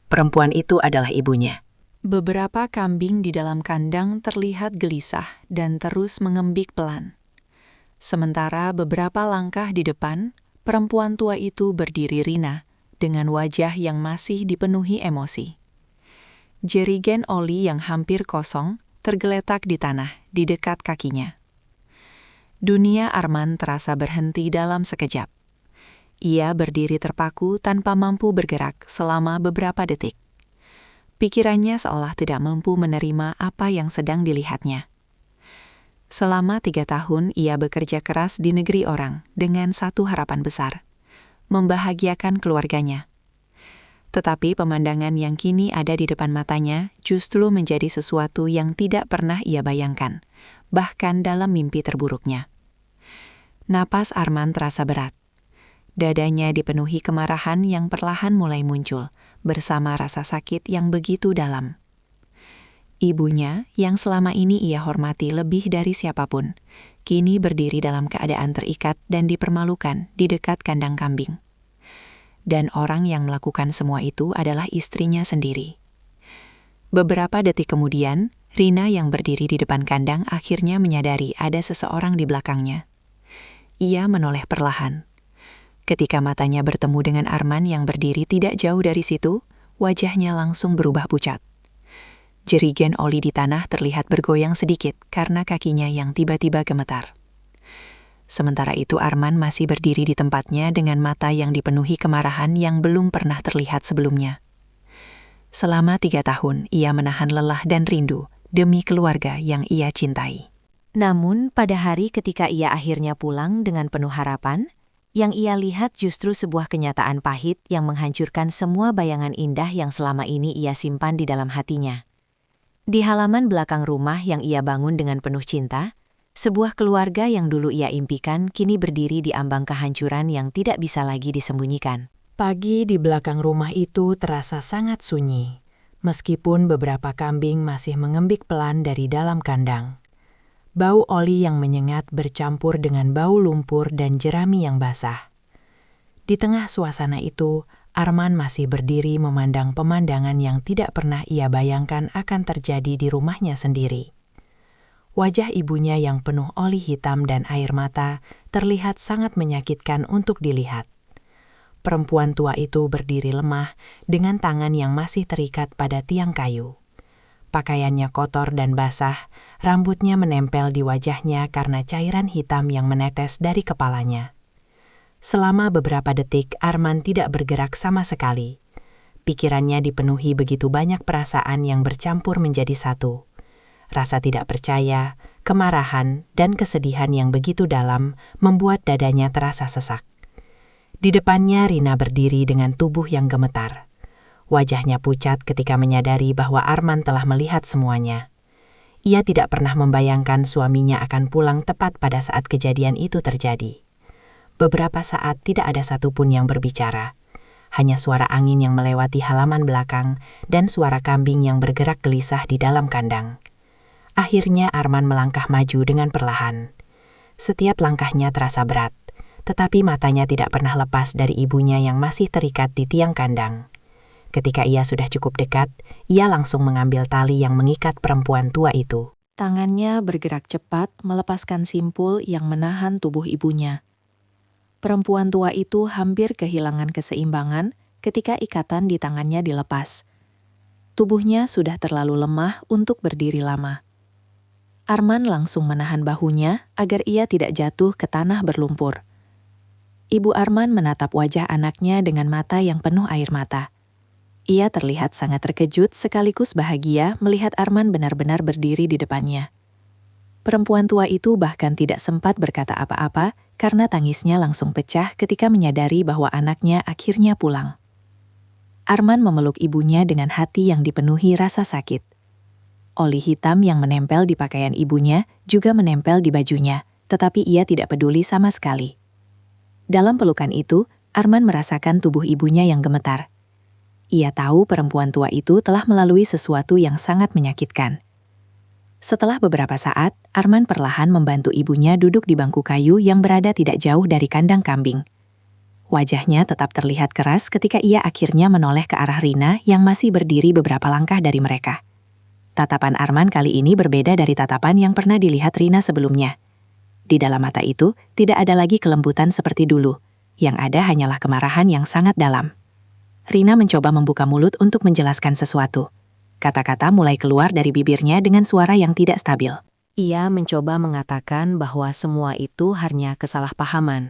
Perempuan itu adalah ibunya. Beberapa kambing di dalam kandang terlihat gelisah dan terus mengembik pelan. Sementara beberapa langkah di depan, perempuan tua itu berdiri Rina dengan wajah yang masih dipenuhi emosi. Jerigen oli yang hampir kosong tergeletak di tanah di dekat kakinya. Dunia Arman terasa berhenti dalam sekejap. Ia berdiri terpaku tanpa mampu bergerak selama beberapa detik. Pikirannya seolah tidak mampu menerima apa yang sedang dilihatnya. Selama 3 tahun ia bekerja keras di negeri orang dengan satu harapan besar, membahagiakan keluarganya. Tetapi pemandangan yang kini ada di depan matanya justru menjadi sesuatu yang tidak pernah ia bayangkan, bahkan dalam mimpi terburuknya. Napas Arman terasa berat. Dadanya dipenuhi kemarahan yang perlahan mulai muncul, bersama rasa sakit yang begitu dalam. Ibunya, yang selama ini ia hormati lebih dari siapapun, kini berdiri dalam keadaan terikat dan dipermalukan di dekat kandang kambing. Dan orang yang melakukan semua itu adalah istrinya sendiri. Beberapa detik kemudian, Rina yang berdiri di depan kandang akhirnya menyadari ada seseorang di belakangnya. Ia menoleh perlahan. Ketika matanya bertemu dengan Arman yang berdiri tidak jauh dari situ, wajahnya langsung berubah pucat. Jerigen oli di tanah terlihat bergoyang sedikit karena kakinya yang tiba-tiba gemetar. Sementara itu Arman masih berdiri di tempatnya dengan mata yang dipenuhi kemarahan yang belum pernah terlihat sebelumnya. Selama 3 tahun, ia menahan lelah dan rindu demi keluarga yang ia cintai. Namun, pada hari ketika ia akhirnya pulang dengan penuh harapan, yang ia lihat justru sebuah kenyataan pahit yang menghancurkan semua bayangan indah yang selama ini ia simpan di dalam hatinya. Di halaman belakang rumah yang ia bangun dengan penuh cinta, sebuah keluarga yang dulu ia impikan kini berdiri di ambang kehancuran yang tidak bisa lagi disembunyikan. Pagi di belakang rumah itu terasa sangat sunyi, meskipun beberapa kambing masih mengembik pelan dari dalam kandang. Bau oli yang menyengat bercampur dengan bau lumpur dan jerami yang basah. Di tengah suasana itu, Arman masih berdiri memandang pemandangan yang tidak pernah ia bayangkan akan terjadi di rumahnya sendiri. Wajah ibunya yang penuh oli hitam dan air mata terlihat sangat menyakitkan untuk dilihat. Perempuan tua itu berdiri lemah dengan tangan yang masih terikat pada tiang kayu. Pakaiannya kotor dan basah, rambutnya menempel di wajahnya karena cairan hitam yang menetes dari kepalanya. Selama beberapa detik, Arman tidak bergerak sama sekali. Pikirannya dipenuhi begitu banyak perasaan yang bercampur menjadi satu. Rasa tidak percaya, kemarahan, dan kesedihan yang begitu dalam membuat dadanya terasa sesak. Di depannya Rina berdiri dengan tubuh yang gemetar. Wajahnya pucat ketika menyadari bahwa Arman telah melihat semuanya. Ia tidak pernah membayangkan suaminya akan pulang tepat pada saat kejadian itu terjadi. Beberapa saat tidak ada satupun yang berbicara. Hanya suara angin yang melewati halaman belakang dan suara kambing yang bergerak gelisah di dalam kandang. Akhirnya Arman melangkah maju dengan perlahan. Setiap langkahnya terasa berat, tetapi matanya tidak pernah lepas dari ibunya yang masih terikat di tiang kandang. Ketika ia sudah cukup dekat, ia langsung mengambil tali yang mengikat perempuan tua itu. Tangannya bergerak cepat melepaskan simpul yang menahan tubuh ibunya. Perempuan tua itu hampir kehilangan keseimbangan ketika ikatan di tangannya dilepas. Tubuhnya sudah terlalu lemah untuk berdiri lama. Arman langsung menahan bahunya agar ia tidak jatuh ke tanah berlumpur. Ibu Arman menatap wajah anaknya dengan mata yang penuh air mata. Ia terlihat sangat terkejut sekaligus bahagia melihat Arman benar-benar berdiri di depannya. Perempuan tua itu bahkan tidak sempat berkata apa-apa karena tangisnya langsung pecah ketika menyadari bahwa anaknya akhirnya pulang. Arman memeluk ibunya dengan hati yang dipenuhi rasa sakit. Oli hitam yang menempel di pakaian ibunya juga menempel di bajunya, tetapi ia tidak peduli sama sekali. Dalam pelukan itu, Arman merasakan tubuh ibunya yang gemetar. Ia tahu perempuan tua itu telah melalui sesuatu yang sangat menyakitkan. Setelah beberapa saat, Arman perlahan membantu ibunya duduk di bangku kayu yang berada tidak jauh dari kandang kambing. Wajahnya tetap terlihat keras ketika ia akhirnya menoleh ke arah Rina yang masih berdiri beberapa langkah dari mereka. Tatapan Arman kali ini berbeda dari tatapan yang pernah dilihat Rina sebelumnya. Di dalam mata itu, tidak ada lagi kelembutan seperti dulu. Yang ada hanyalah kemarahan yang sangat dalam. Rina mencoba membuka mulut untuk menjelaskan sesuatu. Kata-kata mulai keluar dari bibirnya dengan suara yang tidak stabil. Ia mencoba mengatakan bahwa semua itu hanya kesalahpahaman,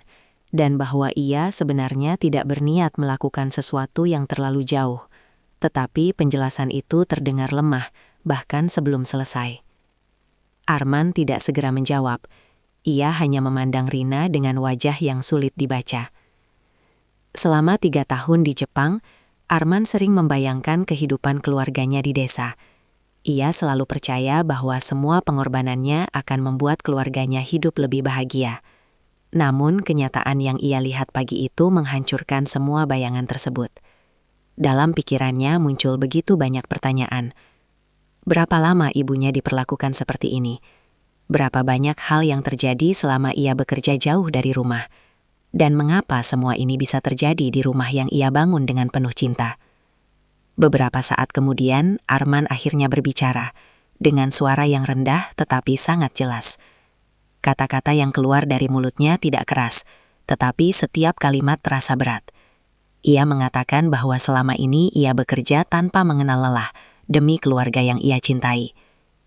dan bahwa ia sebenarnya tidak berniat melakukan sesuatu yang terlalu jauh. Tetapi penjelasan itu terdengar lemah, bahkan sebelum selesai. Arman tidak segera menjawab. Ia hanya memandang Rina dengan wajah yang sulit dibaca. Selama 3 tahun di Jepang, Arman sering membayangkan kehidupan keluarganya di desa. Ia selalu percaya bahwa semua pengorbanannya akan membuat keluarganya hidup lebih bahagia. Namun, kenyataan yang ia lihat pagi itu menghancurkan semua bayangan tersebut. Dalam pikirannya muncul begitu banyak pertanyaan. Berapa lama ibunya diperlakukan seperti ini? Berapa banyak hal yang terjadi selama ia bekerja jauh dari rumah? Dan mengapa semua ini bisa terjadi di rumah yang ia bangun dengan penuh cinta? Beberapa saat kemudian, Arman akhirnya berbicara, dengan suara yang rendah tetapi sangat jelas. Kata-kata yang keluar dari mulutnya tidak keras, tetapi setiap kalimat terasa berat. Ia mengatakan bahwa selama ini ia bekerja tanpa mengenal lelah, demi keluarga yang ia cintai.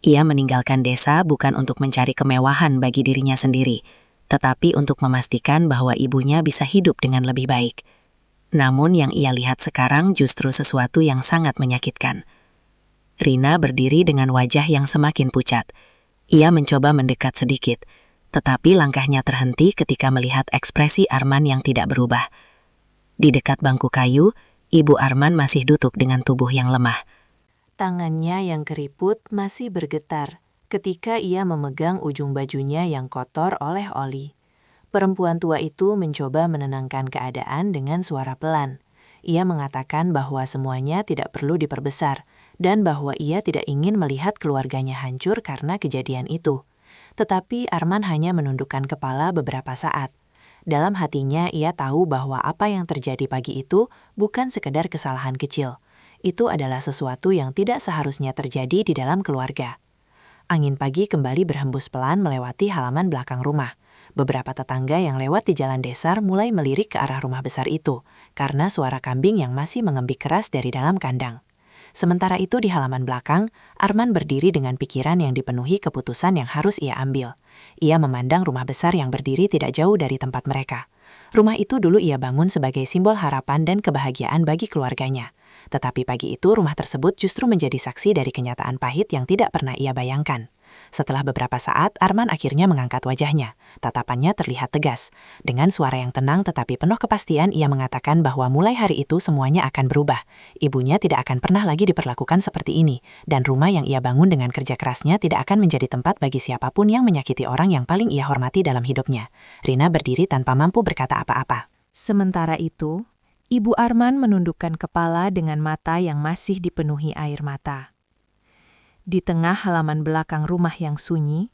Ia meninggalkan desa bukan untuk mencari kemewahan bagi dirinya sendiri, tetapi untuk memastikan bahwa ibunya bisa hidup dengan lebih baik. Namun yang ia lihat sekarang justru sesuatu yang sangat menyakitkan. Rina berdiri dengan wajah yang semakin pucat. Ia mencoba mendekat sedikit, tetapi langkahnya terhenti ketika melihat ekspresi Arman yang tidak berubah. Di dekat bangku kayu, ibu Arman masih duduk dengan tubuh yang lemah. Tangannya yang keriput masih bergetar ketika ia memegang ujung bajunya yang kotor oleh oli. Perempuan tua itu mencoba menenangkan keadaan dengan suara pelan. Ia mengatakan bahwa semuanya tidak perlu diperbesar, dan bahwa ia tidak ingin melihat keluarganya hancur karena kejadian itu. Tetapi Arman hanya menundukkan kepala beberapa saat. Dalam hatinya ia tahu bahwa apa yang terjadi pagi itu bukan sekedar kesalahan kecil. Itu adalah sesuatu yang tidak seharusnya terjadi di dalam keluarga. Angin pagi kembali berhembus pelan melewati halaman belakang rumah. Beberapa tetangga yang lewat di jalan desa mulai melirik ke arah rumah besar itu, karena suara kambing yang masih mengembik keras dari dalam kandang. Sementara itu di halaman belakang, Arman berdiri dengan pikiran yang dipenuhi keputusan yang harus ia ambil. Ia memandang rumah besar yang berdiri tidak jauh dari tempat mereka. Rumah itu dulu ia bangun sebagai simbol harapan dan kebahagiaan bagi keluarganya. Tetapi pagi itu rumah tersebut justru menjadi saksi dari kenyataan pahit yang tidak pernah ia bayangkan. Setelah beberapa saat, Arman akhirnya mengangkat wajahnya. Tatapannya terlihat tegas. Dengan suara yang tenang tetapi penuh kepastian, ia mengatakan bahwa mulai hari itu semuanya akan berubah. Ibunya tidak akan pernah lagi diperlakukan seperti ini, dan rumah yang ia bangun dengan kerja kerasnya tidak akan menjadi tempat bagi siapapun yang menyakiti orang yang paling ia hormati dalam hidupnya. Rina berdiri tanpa mampu berkata apa-apa. Sementara itu, Ibu Arman menundukkan kepala dengan mata yang masih dipenuhi air mata. Di tengah halaman belakang rumah yang sunyi,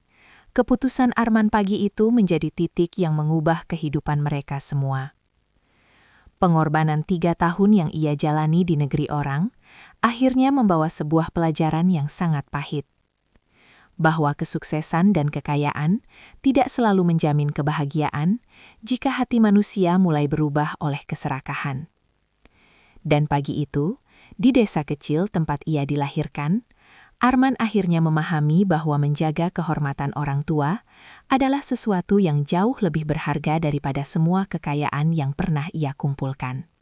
keputusan Arman pagi itu menjadi titik yang mengubah kehidupan mereka semua. Pengorbanan 3 tahun yang ia jalani di negeri orang, akhirnya membawa sebuah pelajaran yang sangat pahit. Bahwa kesuksesan dan kekayaan tidak selalu menjamin kebahagiaan jika hati manusia mulai berubah oleh keserakahan. Dan pagi itu, di desa kecil tempat ia dilahirkan, Arman akhirnya memahami bahwa menjaga kehormatan orang tua adalah sesuatu yang jauh lebih berharga daripada semua kekayaan yang pernah ia kumpulkan.